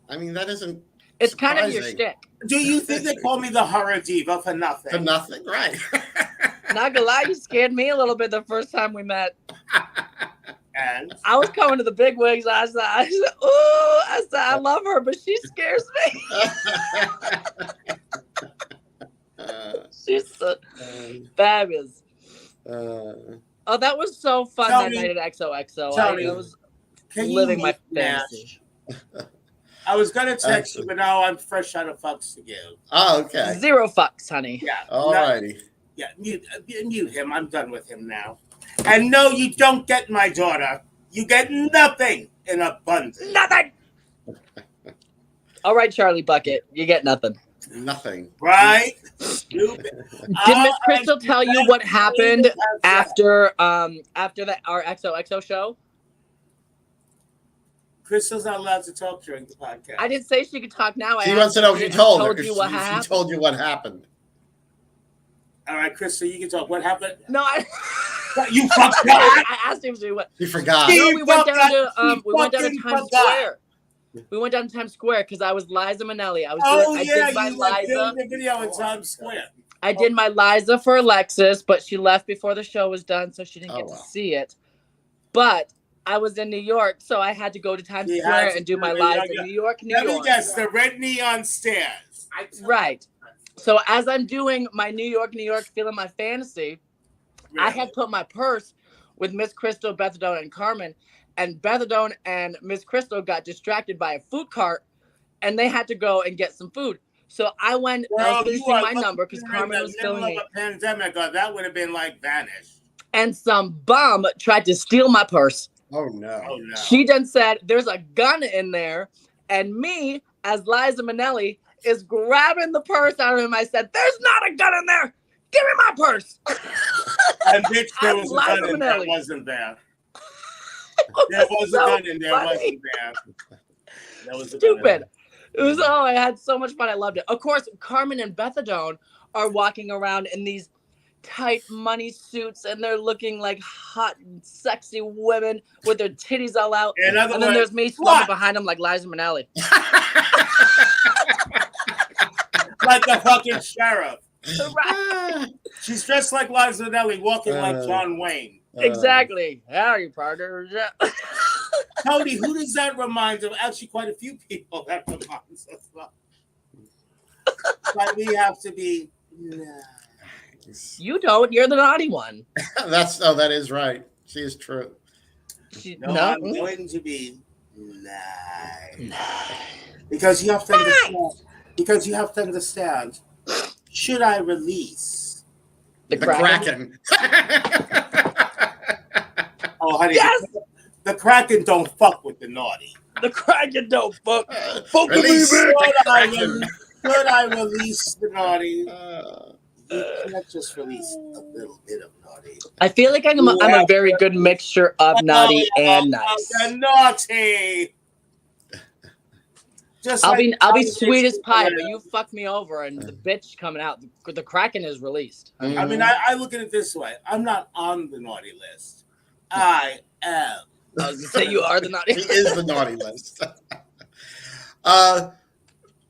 I mean, that isn't It's kind of your surprising. shtick. Do you think they call me the horror diva for nothing? For nothing, right? Not gonna lie, you scared me a little bit the first time we met. And I was coming to the big wigs. I said, ooh, I love her, but she scares me. She's so fabulous. Oh, that was so fun that night at XOXO. Tony, I was can you living my meet Nash? fantasy. I was gonna text you, but now I'm fresh out of fucks to give. Oh, okay. 0 fucks, honey. Yeah. Alrighty. Yeah, mute him. I'm done with him now. And no, you don't get my daughter. You get nothing in abundance. Nothing. All right, Charlie Bucket, you get nothing. Nothing. Right? Stupid. Did Miss Crystal tell you what happened after our XOXO show? Crystal's not allowed to talk during the podcast. I didn't say she could talk now. She I wants to know if you told her. you what If she happened. told you what happened. All right, Crystal, you can talk. What happened? No, You fucked up. I asked him to what. You forgot. She No, we went down to fucking Times forgot. Square. We went down to Times Square because I was Liza Minnelli. I did my Liza. filmed the video in Times Square. I did my Liza for Alexis, but she left before the show was done, so she didn't get to see it. But I was in New York, so I had to go to Times Square and do my Liza in New York, New Let York. me guess, the red neon stairs. Right. So as I'm doing my New York, feeling my fantasy, I had put my purse with Miss Crystal, Bethadone, and Carmen, and Bethadone and Miss Crystal got distracted by a food cart, and they had to go and get some food. So I went, I was finishing my number because Carmen was filling me. A pandemic, or that would have been like vanished. And some bum tried to steal my purse. Oh no. Oh no. She then said, "There's a gun in there," and me, as Liza Minnelli, is grabbing the purse out of him. I said, "There's not a gun in there. Give me my purse." And bitch, there was a Liza gun in there. Minnelli. Wasn't there? There was a gun in there. Wasn't there? That was a gun in Stupid. there. It was I had so much fun. I loved it. Of course, Carmen and Bethadone are walking around in these tight money suits, and they're looking like hot, sexy women with their titties all out. In other And then words, there's me slumping behind them like Liza Minnelli. like the fucking sheriff. Right. She's dressed like Liza Minnelli, walking like John Wayne. Exactly. Howdy, partner. Tony, who does that remind of? Actually, quite a few people that reminds us of. But we have to be nice. You don't. You're the naughty one. That is right. She is true. I'm going to be nice. Because you have to understand. Should I release the Kraken? Oh, honey, yes! the Kraken don't fuck with the naughty. The Kraken don't fuck. Fuck with me, Should I release the naughty? You can't just release a little bit of naughty. I feel like I'm a very good mixture of naughty and nice. Naughty. I'll be sweet as pie, but you fuck me over and the bitch coming out. The Kraken is released. I mean, I look at it this way. I'm not on the naughty list. I am. I was gonna say you are the naughty. He is the naughty list.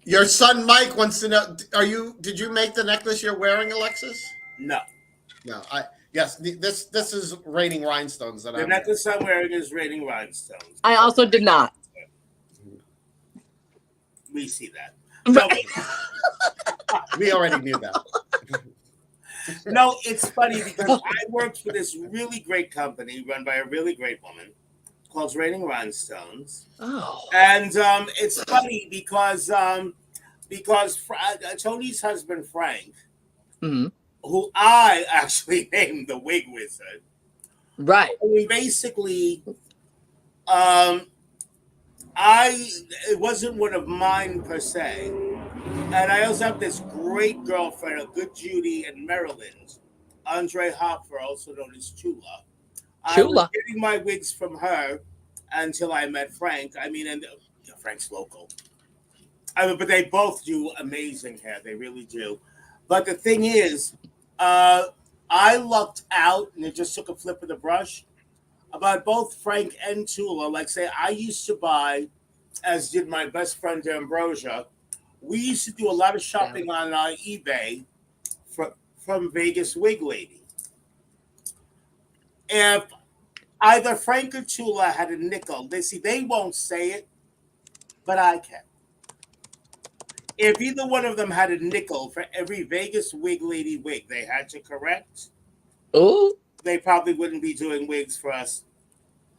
Your son Mike wants to know: Did you make the necklace you're wearing, Alexis? No. Yes. This is Raining Rhinestones. The necklace I'm wearing is Raining Rhinestones. I also did not. We see that. We already knew that. No, it's funny because I worked for this really great company run by a really great woman called Raining Rhinestones. Oh. And it's funny because Tony's husband Frank, who I actually named the Wig Wizard, right? I mean, basically, it wasn't one of mine per se. And I also have this great girlfriend, a good Judy in Maryland, Andre Hopper, also known as Chula. I was getting my wigs from her until I met Frank. I mean, and Frank's local. But they both do amazing hair. They really do. But the thing is, I lucked out, and it just took a flip of the brush, about both Frank and Tula. Like, say, I used to buy, as did my best friend Ambrosia, we used to do a lot of shopping on eBay from Vegas Wig Lady. If either Frank or Tula had a nickel, they won't say it, but I can. If either one of them had a nickel for every Vegas Wig Lady wig they had to correct, they probably wouldn't be doing wigs for us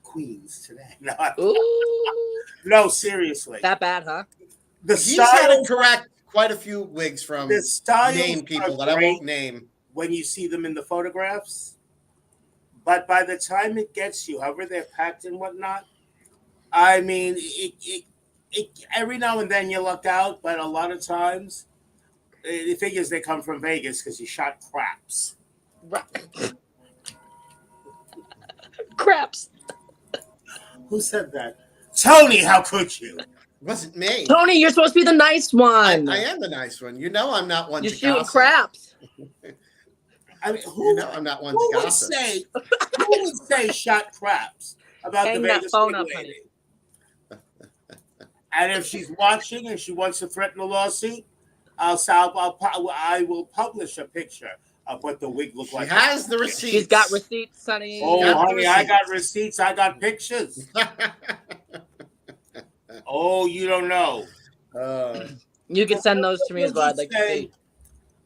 queens today. No, seriously. That bad, huh? He's had to correct quite a few wigs from name people that I won't name when you see them in the photographs. But by the time it gets you, however they're packed and whatnot, I mean, it every now and then you luck out, but a lot of times it figures they come from Vegas because you shot craps. Craps. Who said that? Tony, how could you? Wasn't me. Tony, you're supposed to be the nice one. I am the nice one. You know I'm not one to You're gossip. shooting craps. I mean, you know I'm not one to gossip. Who would say shot craps about Hang the that Vegas phone Wig up, Lady? honey. And if she's watching and she wants to threaten a lawsuit, I will publish a picture of what the wig looked like. She has the receipts. She's got receipts, Sonny. Oh, honey, I got receipts. I got pictures. Oh, you don't know. You can send those to me as well. I'd like to see.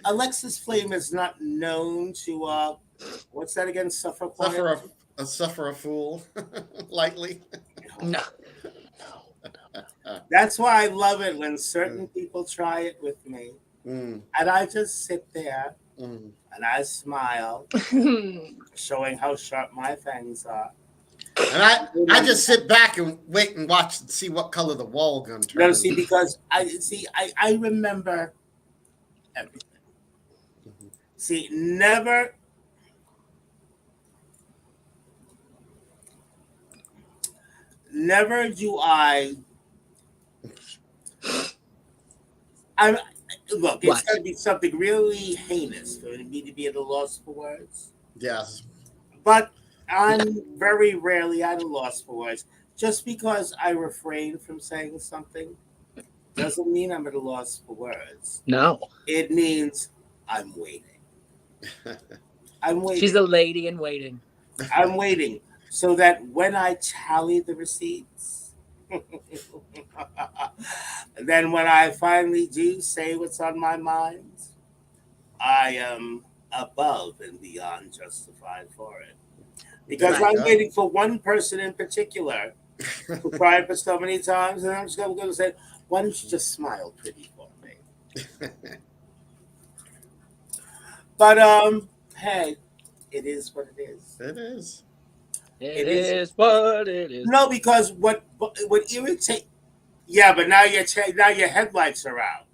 Alexis Flame is not known to what's that again? Suffer a fool lightly. No. That's why I love it when certain people try it with me. And I just sit there and I smile, showing how sharp my fangs are. And I just sit back and wait and watch and see what color the wall gun turns. No, see, because I remember everything. See, never do I look, it's got to be something really heinous for me to be at a loss for words. Yes. But I'm very rarely at a loss for words. Just because I refrain from saying something doesn't mean I'm at a loss for words. No. It means I'm waiting. I'm waiting. She's a lady in waiting. I'm waiting so that when I tally the receipts, then when I finally do say what's on my mind, I am above and beyond justified for it. Because There you I'm go. waiting for one person in particular who cried for so many times, and I'm just going to say, why don't you just smile pretty for me? But hey, it is what it is. It is. It is what it is. No, because what irritate? Yeah, but now your headlights are out.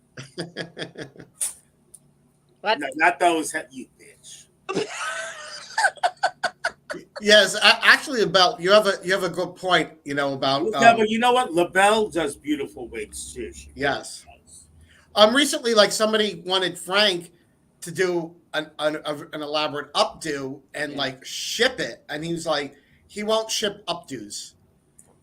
What? No, not those. You bitch. Yes, actually, about you have a good point. You know about Yeah, but you know what? LaBelle does beautiful wigs too. She yes. does. Recently, like somebody wanted Frank to do an elaborate updo and like ship it, and he was like, he won't ship updos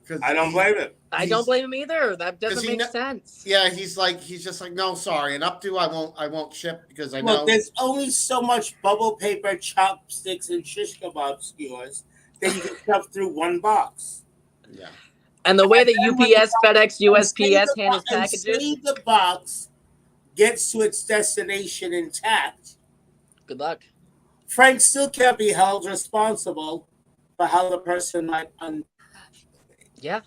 because I don't blame him. I don't blame him either. That doesn't make sense. Yeah, he's just like, no, sorry, an updo I won't ship because I know. Look, there's only so much bubble paper, chopsticks, and shish kebab skewers that you can stuff through one box. Yeah. And the way the UPS, FedEx, USPS Say handles packages. Say the box gets to its destination intact. Good luck. Frank still can't be held responsible for how the person might unpack the wig. Yeah.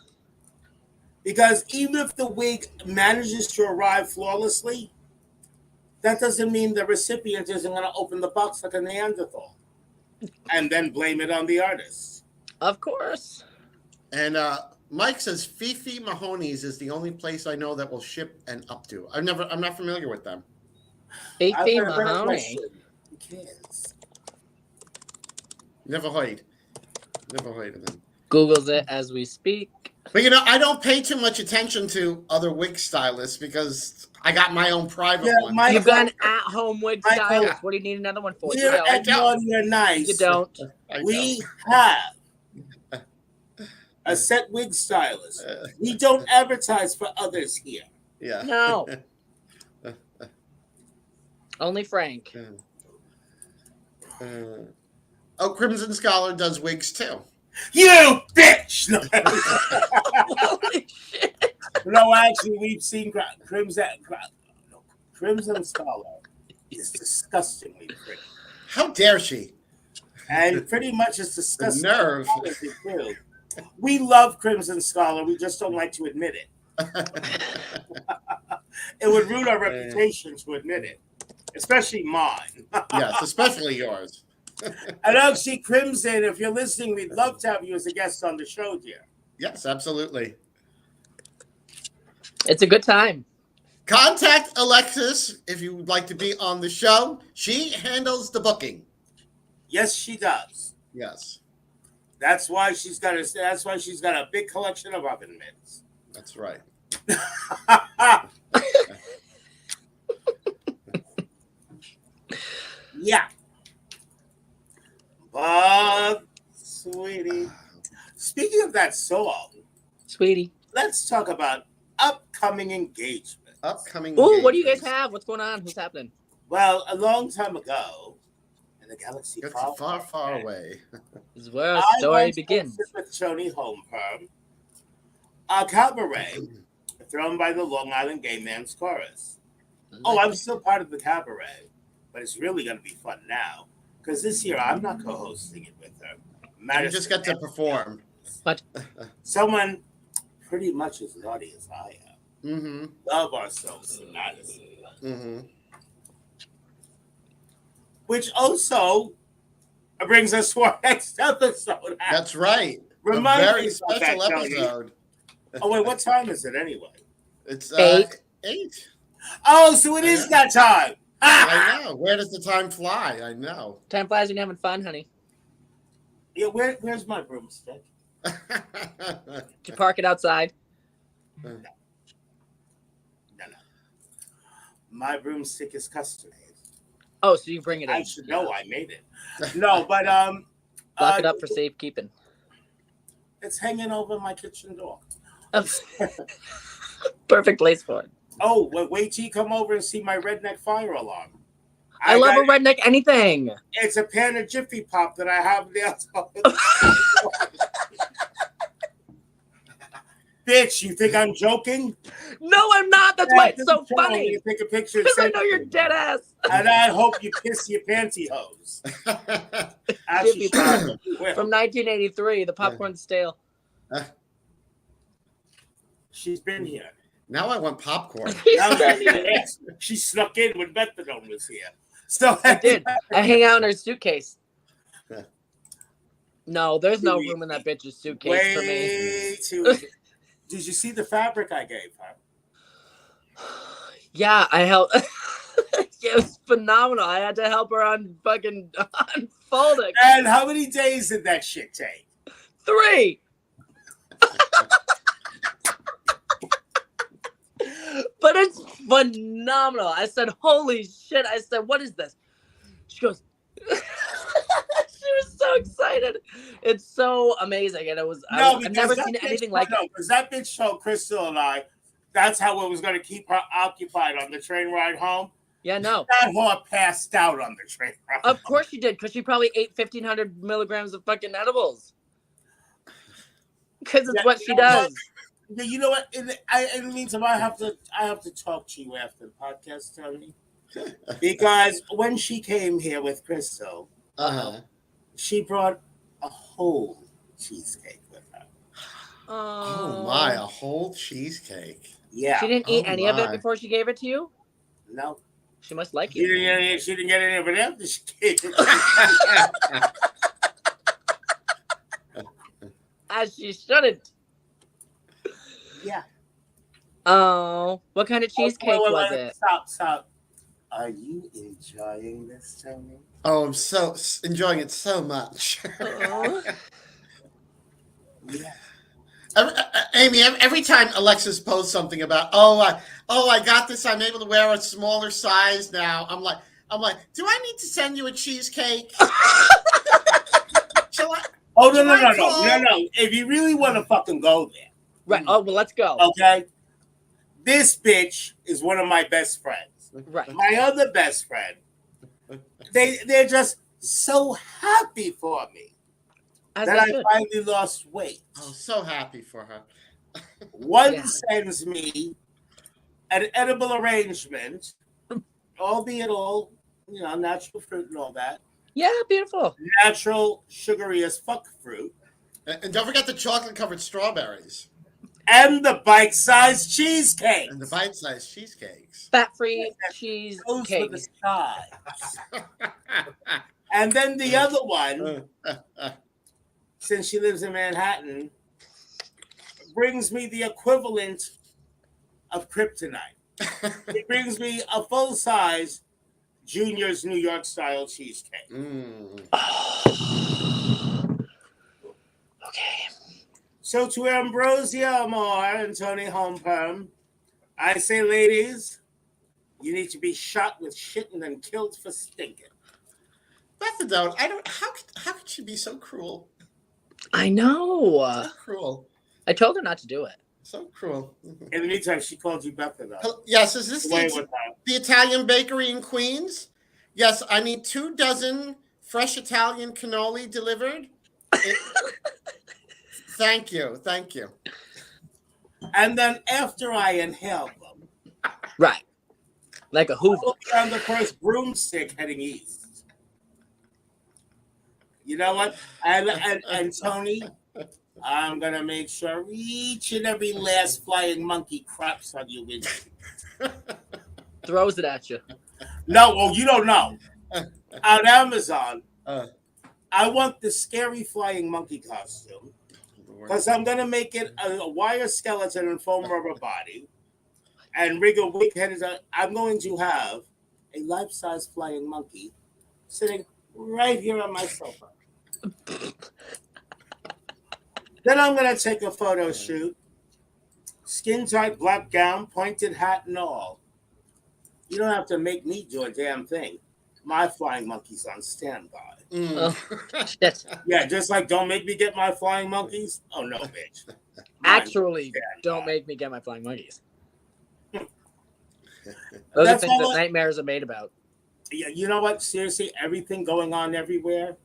Because even if the wig manages to arrive flawlessly, that doesn't mean the recipient isn't going to open the box like a Neanderthal and then blame it on the artist. Of course. And Mike says Fifi Mahoney's is the only place I know that will ship an updo. I'm not familiar with them. Fifi Mahoney. Who cares? Never heard of them. Googles it as we speak. But you know, I don't pay too much attention to other wig stylists because I got my own private one. You've got an at-home wig stylist. What do you need another one for? Here at Naughty or Nice, You don't. We have a set wig stylist. We don't advertise for others here. Yeah. No. Only Frank. Oh, Crimson Scholar does wigs too. You bitch! No, Holy shit. no, actually, we've seen Crimson Scholar is disgustingly pretty. How dare she? And pretty much it's disgusting. The nerve. Too. We love Crimson Scholar. We just don't like to admit it. It would ruin our reputation to admit it, especially mine. Yes, especially yours. And actually, Crimson, if you're listening, we'd love to have you as a guest on the show, dear. Yes, absolutely. It's a good time. Contact Alexis if you would like to be on the show. She handles the booking. Yes, she does. Yes. That's why she's got a big collection of oven mitts. That's right. Yeah. But, sweetie, speaking of that song, Sweetie. let's talk about upcoming engagements. Ooh, what do you guys have? What's going on? What's happening? Well, a long time ago, in a galaxy far away. This is where our story begins. With Toni Holmperm, a cabaret thrown by the Long Island Gay Man's Chorus. Oh, I'm still part of the cabaret, but it's really going to be fun now. Because this year, I'm not co-hosting it with her. You just got to perform. What? Someone pretty much as naughty as I am. Mm-hmm. Love ourselves in Madison. Mm-hmm. Which also brings us to our next episode. That's right. Remind a very me about special that, Tony. episode. Oh, wait, what time is it anyway? It's 8. 8. Oh, so it is that time. I know. Where does the time fly? I know. Time flies when you're having fun, honey. Yeah, where's my broomstick? Did you park it outside? No. My broomstick is custom made. Oh, so you bring it in. I should know I made it. No, but Lock it up for safekeeping. it's hanging over my kitchen door. Perfect place for it. Oh, wait till you come over and see my redneck fire alarm. I love got a redneck anything. It's a pan of Jiffy Pop that I have there. Bitch, you think I'm joking? No, I'm not. That's why it's so funny. Take a picture. Because I know you're dead ass. And I hope you piss your pantyhose. Jiffy Pop from 1983. The popcorn's stale. She's been here. Now I want popcorn. She snuck in when methadone was here. So I did. I hang out in her suitcase. No, there's no room in that bitch's suitcase for me. Did you see the fabric I gave her? Yeah, I helped. It was phenomenal. I had to help her unfold it. And how many days did that shit take? 3. But it's phenomenal. I said, holy shit. I said, what is this? She goes, she was so excited. It's so amazing. And it was, I've never seen anything like it. Because that bitch told Crystal and I, that's how it was going to keep her occupied on the train ride home. Yeah, no. That whore passed out on the train ride. Of course she did, because she probably ate 1,500 milligrams of fucking edibles. Because it's what she does. You know what? In the meantime, I have to talk to you after the podcast, Tony, because when she came here with Crystal, she brought a whole cheesecake with her. Oh my! A whole cheesecake. Yeah. She didn't eat any of it before she gave it to you? No. She must like She didn't get any of it after she gave it. As she shouldn't. Yeah. Oh, what kind of cheesecake was it? Stop. Are you enjoying this, Tony? Oh, I'm so enjoying it so much. Yeah. Amy, every time Alexis posts something about, I got this, I'm able to wear a smaller size now. I'm like, do I need to send you a cheesecake? Shall I? Oh no. If you really want to fucking go there. Right. Oh, well, let's go. Okay. This bitch is one of my best friends. Right. My other best friend. They're just so happy for me that I finally lost weight. Oh, so happy for her. One sends me an edible arrangement, albeit all, natural fruit and all that. Yeah, beautiful. Natural, sugary as fuck fruit. And don't forget the chocolate-covered strawberries. And the bite-sized cheesecake. And the bite-sized cheesecakes. Fat-free cheese cake. The sides. And then the other one, since she lives in Manhattan, brings me the equivalent of kryptonite. It brings me a full-size Junior's New York style cheesecake. Okay. So to Ambrosia Amor and Tony Holmperm, I say, ladies, you need to be shot with shit and then killed for stinking. Methadone, how could she be so cruel? I know. So cruel. I told her not to do it. So cruel. In the meantime, she called you methadone. Yes, is this the Italian bakery in Queens? Yes, I need 2 dozen fresh Italian cannoli delivered. Thank you. And then after I inhale them, right, like a Hoover, I'll be on the first broomstick heading east. You know what? And Tony, I'm gonna make sure each and every last flying monkey craps on you. Throws it at you. No, well, you don't know. On Amazon, I want the scary flying monkey costume. Because I'm going to make it a wire skeleton and foam rubber body and rig a wig head. I'm going to have a life-size flying monkey sitting right here on my sofa. Then I'm going to take a photo shoot. Skin-tight black gown, pointed hat and all. You don't have to make me do a damn thing. My flying monkey's on standby. Shit. Yeah, just like don't make me get my flying monkeys. Oh no, bitch. Actually, don't make me get my flying monkeys. Those are That's things all that nightmares are made about. Yeah, you know what? Seriously, everything going on everywhere.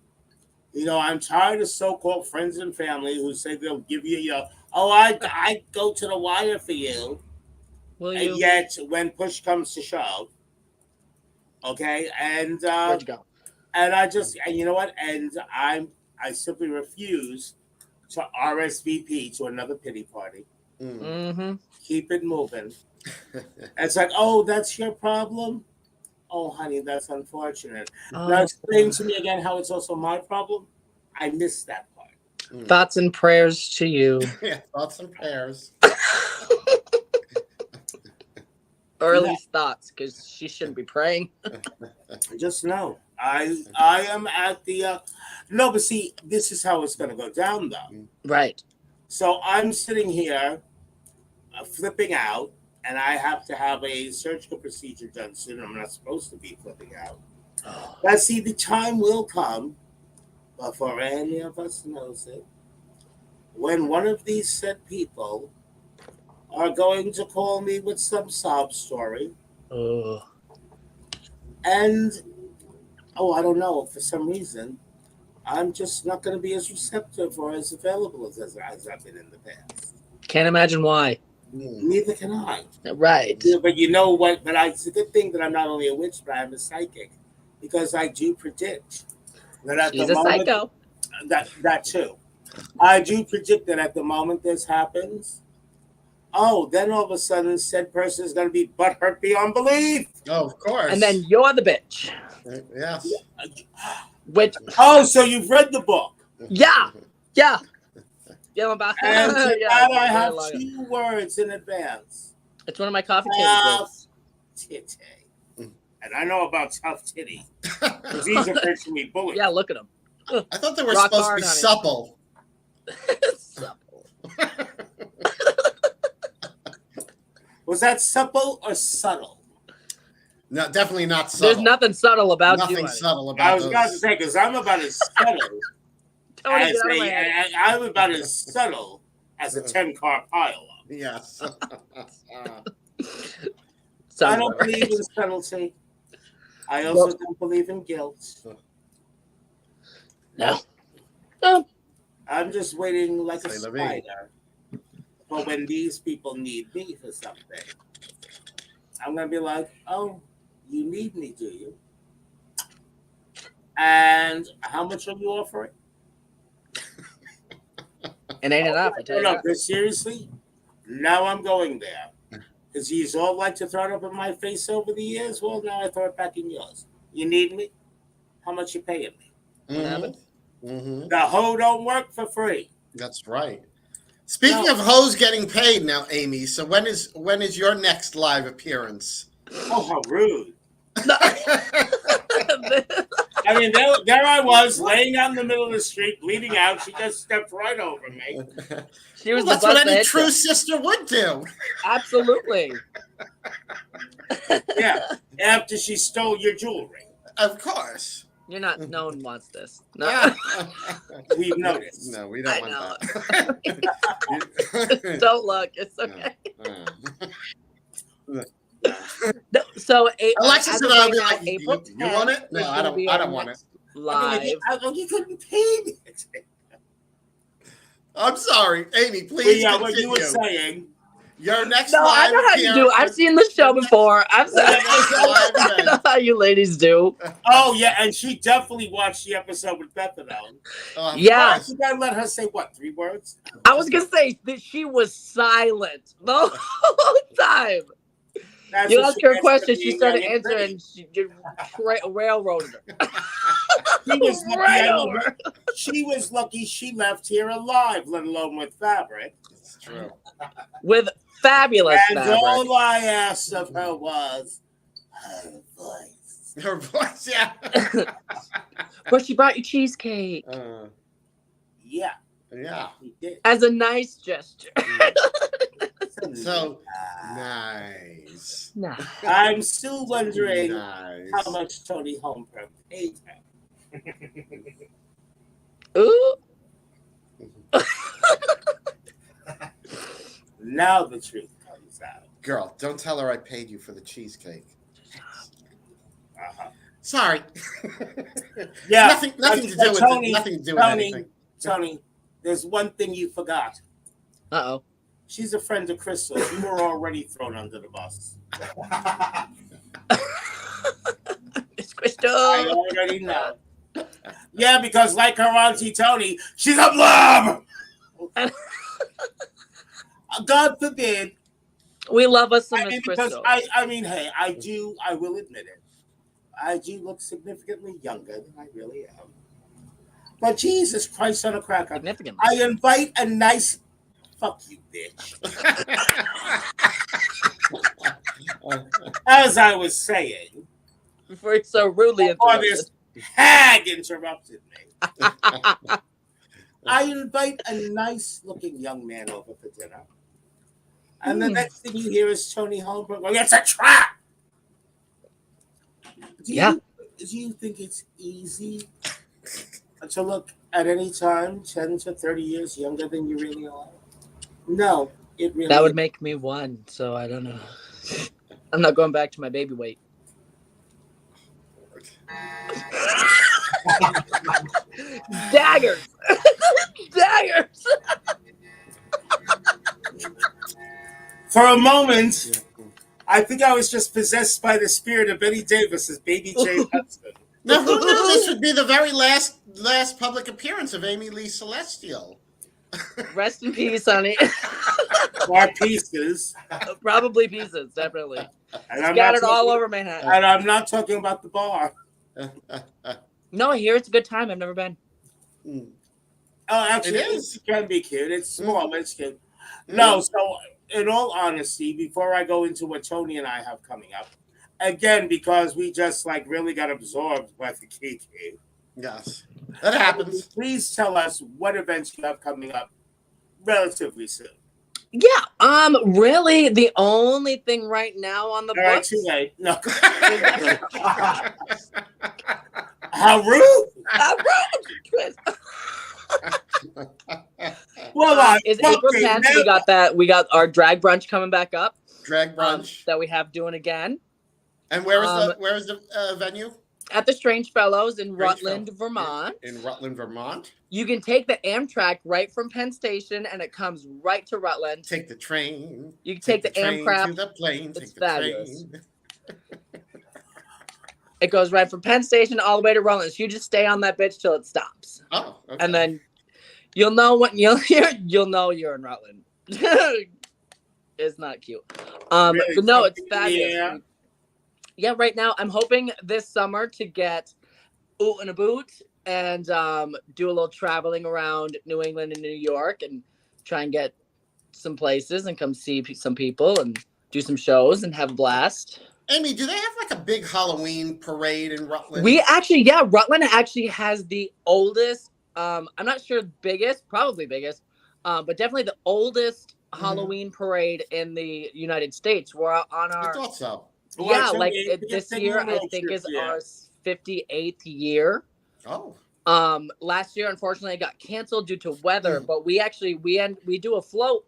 You know, I'm tired of so-called friends and family who say they'll give you your, oh, I go to the wire for you. Will And you? yet, when push comes to shove, okay, Where'd you go? and you know what? And I simply refuse to RSVP to another pity party. Mm-hmm. Keep it moving. It's like, oh, that's your problem. Oh, honey, that's unfortunate. Now Oh. explain to me again how it's also my problem. I missed that part. Thoughts and prayers to you. Yeah, thoughts and prayers. Or at Yeah. least thoughts, because she shouldn't be praying. Just know, I am at the. No, but see, this is how it's going to go down, though. Right. So I'm sitting here, flipping out, and I have to have a surgical procedure done soon. I'm not supposed to be flipping out. But see, the time will come, before any of us knows it, when one of these said people are going to call me with some sob story. Oh. And, I don't know, for some reason, I'm just not going to be as receptive or as available as I've been in the past. Can't imagine why. Neither can I. Right. Yeah, but you know what? But it's a good thing that I'm not only a witch, but I'm a psychic. Because I do predict that at She's the a moment, psycho. that too. I do predict that at the moment this happens, then all of a sudden said person is going to be butthurt beyond belief. Oh, of course. And then you're the bitch. Yes. Which, So you've read the book. yeah. Yeah, I'm about to. And to Yeah, that I very have long. 2 words in advance. It's one of my coffee table Tough quotes. titty. And I know about tough titty. Because these are virtually bullets. Yeah, look at them. I thought they were Rock supposed hard, to be honey. supple. Supple. Was that supple or subtle? No, definitely not subtle. There's nothing subtle about Nothing you. subtle I about was those. about to say, because I'm about as subtle Tony, as get out of my head. I'm about as subtle as a 10-car pile. Yes. I Sounds don't about believe right. in subtlety. I also don't believe in guilt. No. Oh, I'm just waiting like a Say la vie. spider for when these people need me for something. I'm going to be like, oh, you need me, do you? And how much are you offering? it ain't enough. I tell you No, that. because seriously, now I'm going there. Because he's all like to throw it up in my face over the years. Well, now I throw it back in yours. You need me? How much you paying me? What happened? Mm-hmm. The hoe don't work for free. That's right. Speaking of hoes getting paid now, Amy. So when is your next live appearance? Oh, how rude. No. I mean, there I was, laying out in the middle of the street, bleeding out. She just stepped right over me. She was Well, the that's what bus any that true hit you. sister would do. Absolutely. Yeah, after she stole your jewelry. Of course. You're not. No one wants this. No. We've noticed. No, we don't I want know. that. Don't look. It's okay. No. No, so Alexis as and of I right will be now, like, April 10th you want it? No, is I gonna don't. be I our don't want it. next I live. mean, you couldn't pay me. I'm sorry, Amy. Please Well, continue. what you were saying. Your next No, I live know how you do. I've appearance- seen the show your next- before. I'm sorry. your next live I know event. how you ladies do. Oh, yeah, and she definitely watched the episode with Bethany. Of Yeah. course. You gotta let her say, what, 3 words? I was gonna say that she was silent the whole time. That's You what asked she her a gets for question, she being started young and pretty. answering. She just railroaded her. She was lucky Right I over. even- She was lucky she left here alive, let alone with fabric. It's true. With fabulous And fabric. all I asked of her was her voice. Her voice, yeah. But she brought you cheesecake Yeah, Yeah. she did. as a nice gesture. So nice. Nah. I'm still wondering Nice. how much Tony Holmgren paid her. Ooh. Now the truth comes out. Girl, don't tell her I paid you for the cheesecake. Uh-huh. Sorry. Yeah. Nothing to do with Tony, it. Nothing to do with anything. Tony, there's one thing you forgot. Uh-oh. She's a friend of Crystal's. You were already thrown under the bus. It's Crystal. I already know. Yeah, because like her auntie Toni, she's a blob. God forbid. We love us some I Miss mean, because Crystal. hey, I will admit it. I do look significantly younger than I really am. But Jesus Christ on a cracker. Significantly. I invite a nice fuck you, bitch. As I was saying, Before it's so rudely before interrupted. this hag interrupted me, I invite a nice looking young man over for dinner. And the next thing you hear is Tony Holmberg going, it's a trap. Do you think it's easy to look at any time 10 to 30 years younger than you really are? No, it really That would make me one, so I don't know. I'm not going back to my baby weight. Daggers! Daggers! For a moment, I think I was just possessed by the spirit of Betty Davis's Baby Jane husband. Now, who knew this would be the very last public appearance of Leigh Celestial? Rest in peace, honey. Or pieces. Probably pieces, definitely. And I'm Scattered not all talking- over Manhattan. And I'm not talking about the bar. No, I hear it's a good time. I've never been. Oh, actually, It is. it can be cute. It's small, but it's cute. No, so in all honesty, before I go into what Tony and I have coming up, again, because we just like really got absorbed by the kiki. Yes, that happens. Please tell us what events you have coming up relatively soon. Yeah, really, the only thing right now on the All right, books. too late. No. How rude! How rude! Well, Is April 10th. We got our drag brunch coming back up. Drag brunch. That we have doing again. And where is the venue? At the Strange Fellows in Strange Rutland, Fellows. Vermont. In Rutland, Vermont. You can take the Amtrak right from Penn Station, and it comes right to Rutland. Take the train. You can take the train Amtrak. to the plane. It's Take the fabulous. train. It goes right from Penn Station all the way to Rutland. So you just stay on that bitch till it stops, Oh, okay. and then you'll know when you'll know you're in Rutland. It's not cute. Really? But no, it's fabulous. Yeah. Yeah, right now I'm hoping this summer to get Oot in a Boot and do a little traveling around New England and New York and try and get some places and come see some people and do some shows and have a blast. Amy, do they have like a big Halloween parade in Rutland? Rutland actually has the oldest, I'm not sure biggest, probably biggest, but definitely the oldest Halloween parade in the United States. We're on I our, thought so. yeah, like this year I think is our 58th year. Oh. Last year unfortunately it got canceled due to weather, but we do a float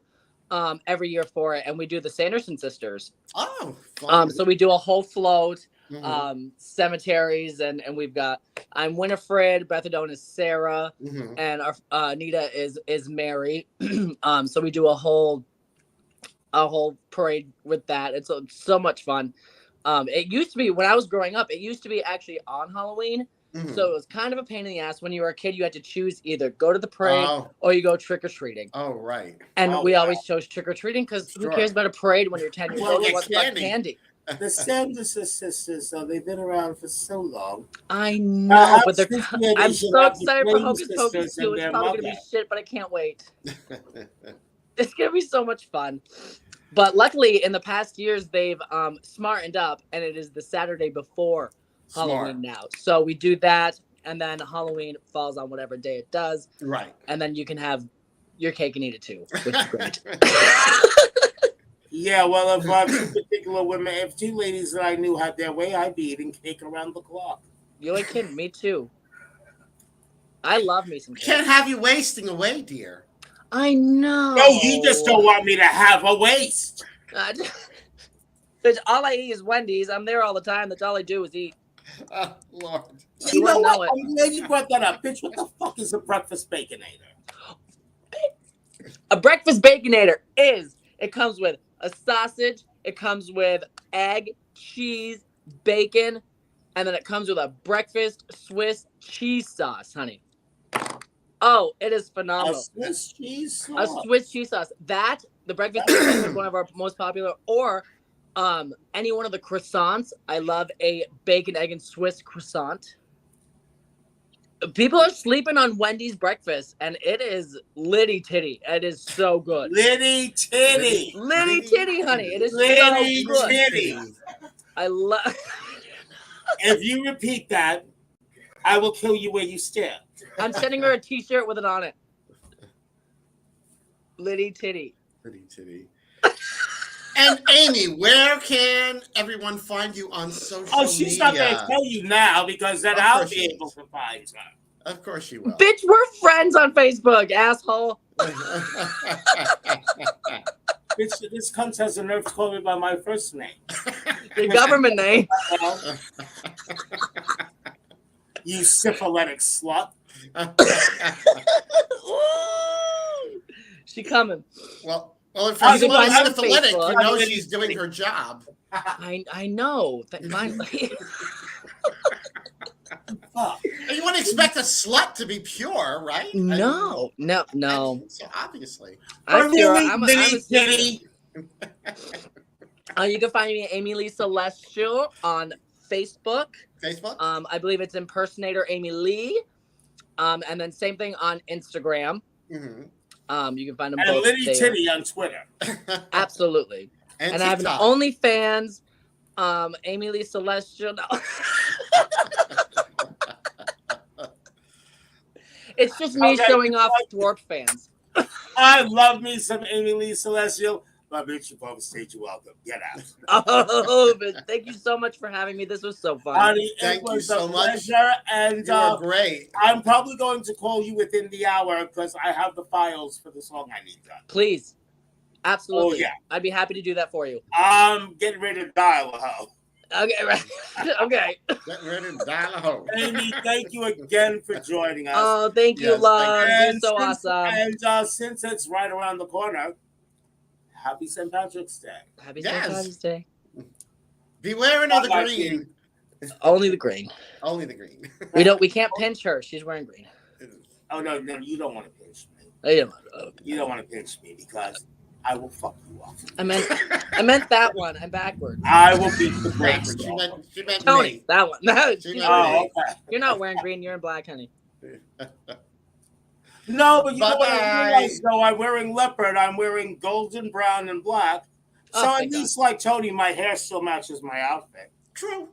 every year for it, and we do the Sanderson sisters. Oh, fun. So we do a whole float, Mhm. cemeteries, and we've got, I'm Winifred, Bethadone is Sarah, Mhm. and our Anita is Mary. So we do a whole parade with that. It's so much fun. It used to be, when I was growing up, it used to be actually on Halloween. Mhm. So it was kind of a pain in the ass. When you were a kid, you had to choose either go to the parade or you go trick-or-treating. Oh, right. And we always chose trick-or-treating because who cares about a parade when you're 10 years Well, old? get What's about candy. candy? The Sanderson sisters, though, they've been around for so long. I know, but they're, I'm should so have the excited for Flame Hocus Pocus sisters 2. and It's their probably going to be mother. shit, but I can't wait. It's going to be so much fun. But luckily, in the past years, they've smartened up, and it is the Saturday before Halloween now. So we do that, and then Halloween falls on whatever day it does. Right. And then you can have your cake and eat it too, which is great. Yeah, well, if two particular women, if two ladies that I knew had their way, I'd be eating cake around the clock. You ain't kidding. Me too. I love me some cake. Can't have you wasting away, dear. I know. No, you just don't want me to have a waste. Bitch, all I eat is Wendy's. I'm there all the time. That's all I do is eat. Lord. You know wouldn't know what? it. I'm glad you brought that up. Bitch, what the fuck is a breakfast baconator? A breakfast baconator it comes with a sausage, it comes with egg, cheese, bacon, and then it comes with a breakfast Swiss cheese sauce, honey. Oh, it is A phenomenal. Swiss cheese A sauce. Swiss cheese sauce. The breakfast baconator is one of our most popular. Or any one of the croissants. I love a bacon, egg, and Swiss croissant. People are sleeping on Wendy's breakfast, and it is litty titty. It is so good. Litty titty. Litty titty, honey. It is Litty so good. titty. I love. If you repeat that, I will kill you where you stand. I'm sending her a T-shirt with it on it. Litty titty. Litty titty. And Amy, where can everyone find you on social media? Oh, she's not going to tell you now because then Of I'll course be she able is. to find her. Of course you will. Bitch, we're friends on Facebook, asshole. Bitch, this cunt has the nerve to call me by my first name. Your government name. Well, you syphilitic slut. She coming. well, if You she's can not find her on syphilitic, Facebook. you know she's doing her job. I know. Finally. Fuck. You wouldn't expect a slut to be pure, right? No. So obviously. I'm pure. I'm a Litty sister. titty. You can find me at Amy Leigh Celestial on Facebook. Facebook? I believe it's impersonator Amy Lee. And then same thing on Instagram. Mm-hmm. You can find them And both Litty there. titty on Twitter. Absolutely. And I have an TikTok. OnlyFans. Amy Leigh Celestial. No. It's just me Okay. showing off Dwarf fans. I love me some Amy Leigh Celestial. But bitch, you've overstayed your welcome. Get out. Oh, but thank you so much for having me. This was so fun. Honey, Thank it you was so a much. pleasure. And You are great. I'm probably going to call you within the hour because I have the files for the song I need done. Please. Absolutely. Oh, yeah. I'd be happy to do that for you. I'm getting ready to dial a hoe. Okay, right. Okay. Get ready to dial a hoe. Amy, thank you again for joining us. Oh, thank you, Yes, love. thank You're so awesome. And since it's right around the corner, happy St. Patrick's Day. Happy Yes. St. Patrick's Day. Beware another Bye-bye, green. Only the green. Only the green. We can't pinch her. She's wearing green. Oh, no, you don't want to pinch me. Okay. You don't want to pinch me because I will fuck you up. I meant that one. I'm backwards. I will beat the brakes. She meant Tony, me. that one. No, She she's meant wearing me. Oh, okay. You're not wearing green. You're in black, honey. No, but you know what I Bye-bye. realized, though? I'm wearing leopard. I'm wearing golden, brown, and black. So Oh, at thank least, like Tony, my hair still matches my outfit. True.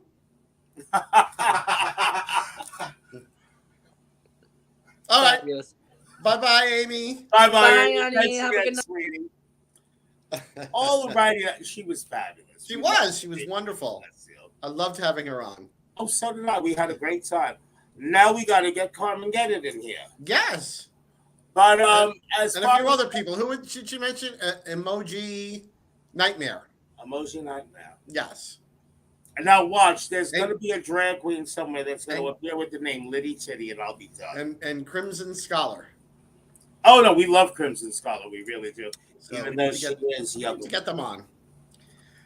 All right. Fabulous. Bye-bye, Amy. Bye-bye. Bye, honey. Thanks Have a again, good night. sweetie. All the writing, she was fabulous. She was wonderful. I loved having her on. Oh, so did I. We had a great time. Now we got to get Carmen Get-It in here. Yes. But as And a far few as other people. Who did she mention? Emoji Nightmare. Emoji Nightmare. Yes. And now watch, there's Hey. going to be a drag queen somewhere that's going to Hey. appear with the name Litty Titty, and I'll be done. And Crimson Scholar. Oh, no, we love Crimson Scholar. We really do. So Even we though need to she get- is young. to get them on.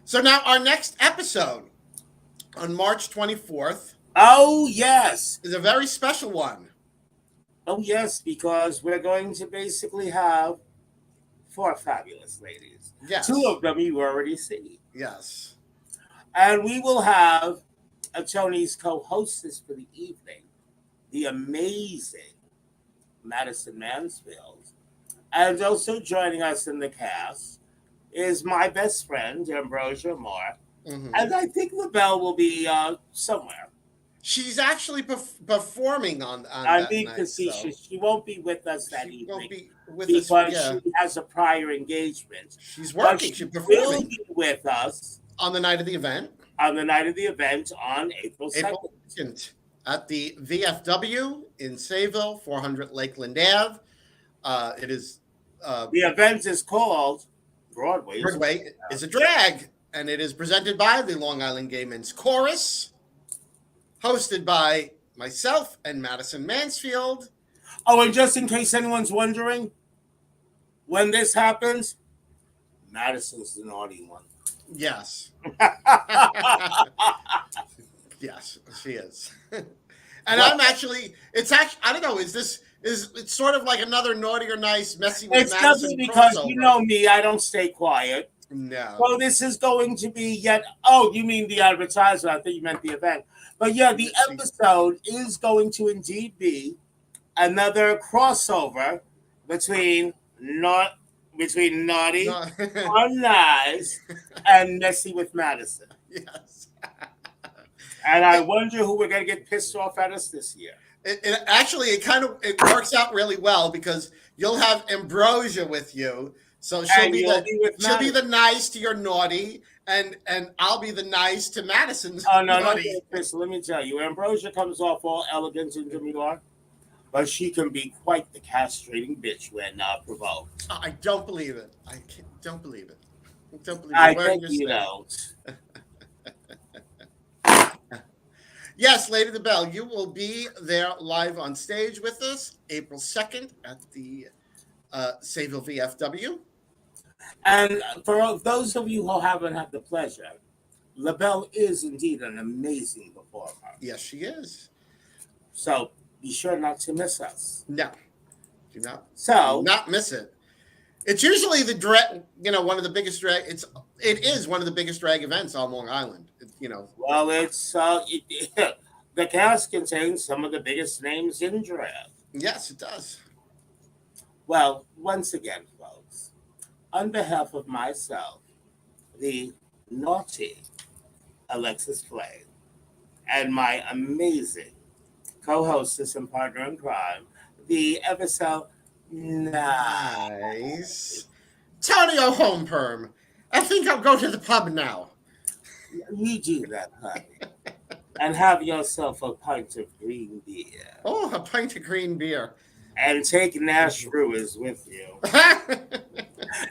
So now our next episode on March 24th Oh, yes. is a very special one. Oh, yes, because we're going to basically have 4 fabulous ladies. Yes. 2 of them you already see. Yes. And we will have a Tony's co-hostess for the evening, the amazing Madison Mansfield. And also joining us in the cast is my best friend, Ambrosia Moore. Mhm. And I think LaBelle will be somewhere. She's actually performing on I'm that being night, facetious. She won't be with us that she evening won't be with because us. Yeah. she has a prior engagement. She's But working. she She's will performing be with us on the night of the event, on the night of the event on April 2nd. April 2nd, at the VFW in Sayville, 400 Lakeland Ave. It is The event is called Broadway. Broadway is a drag. and it is presented by the Long Island Gay Men's Chorus, hosted by myself and Madison Mansfield. Oh, and just in case anyone's wondering, when this happens, Madison's the naughty one. Yes. Yes, she is. And I'm actually, I don't know, it's sort of like another naughty or nice, messy with It's Madison definitely because crossover. you know me, I don't stay quiet. No. So this is going to be you mean the advertisement? I think you meant the event. But yeah, the episode is going to indeed be another crossover between Naughty or Nice and Messy with Madison. Yes. And I wonder who we're going to get pissed off at us this year. It actually, it works out really well because you'll have Ambrosia with you. So she'll be the nice to your naughty, and I'll be the nice to Madison's naughty. Chris, let me tell you, Ambrosia comes off all elegant and demure, but she can be quite the castrating bitch when provoked. I don't believe it. Don't believe it. I think you don't. Yes, Lady the Bell, you will be there live on stage with us April 2nd at the Sayville VFW. And for those of you who haven't had the pleasure, LaBelle is indeed an amazing performer. Yes, she is. So be sure not to miss us. No, do not. So not miss it. It's usually one of the biggest drag. It is one of the biggest drag events on Long Island. Well, it's the cast contains some of the biggest names in drag. Yes, it does. Well, once again, folks, on behalf of myself, the naughty Alexis Flay, and my amazing co-hostess and partner in crime, the ever so nice Tony Home Perm. I think I'll go to the pub now. You do that, honey. And have yourself a pint of green beer. Oh, a pint of green beer. And take Nash Brewers with you.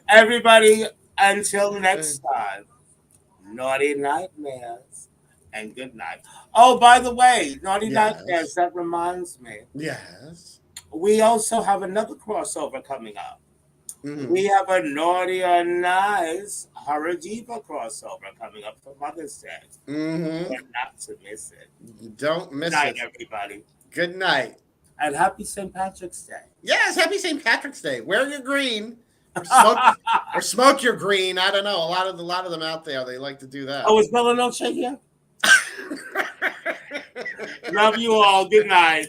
Everybody, until next time, naughty nightmares and good night. Oh, by the way, naughty nightmares, that reminds me. Yes. We also have another crossover coming up. Mm-hmm. We have a Naughty or Nice Horror Diva crossover coming up for Mother's Day. Mm-hmm. But not to miss it. Don't miss Good night, it. everybody. Good night. And happy St. Patrick's Day. Yes, happy St. Patrick's Day. Wear your green. Or smoke your green. I don't know. A lot of them out there, they like to do that. Oh, is Bella Noche here? Love you all. Good night.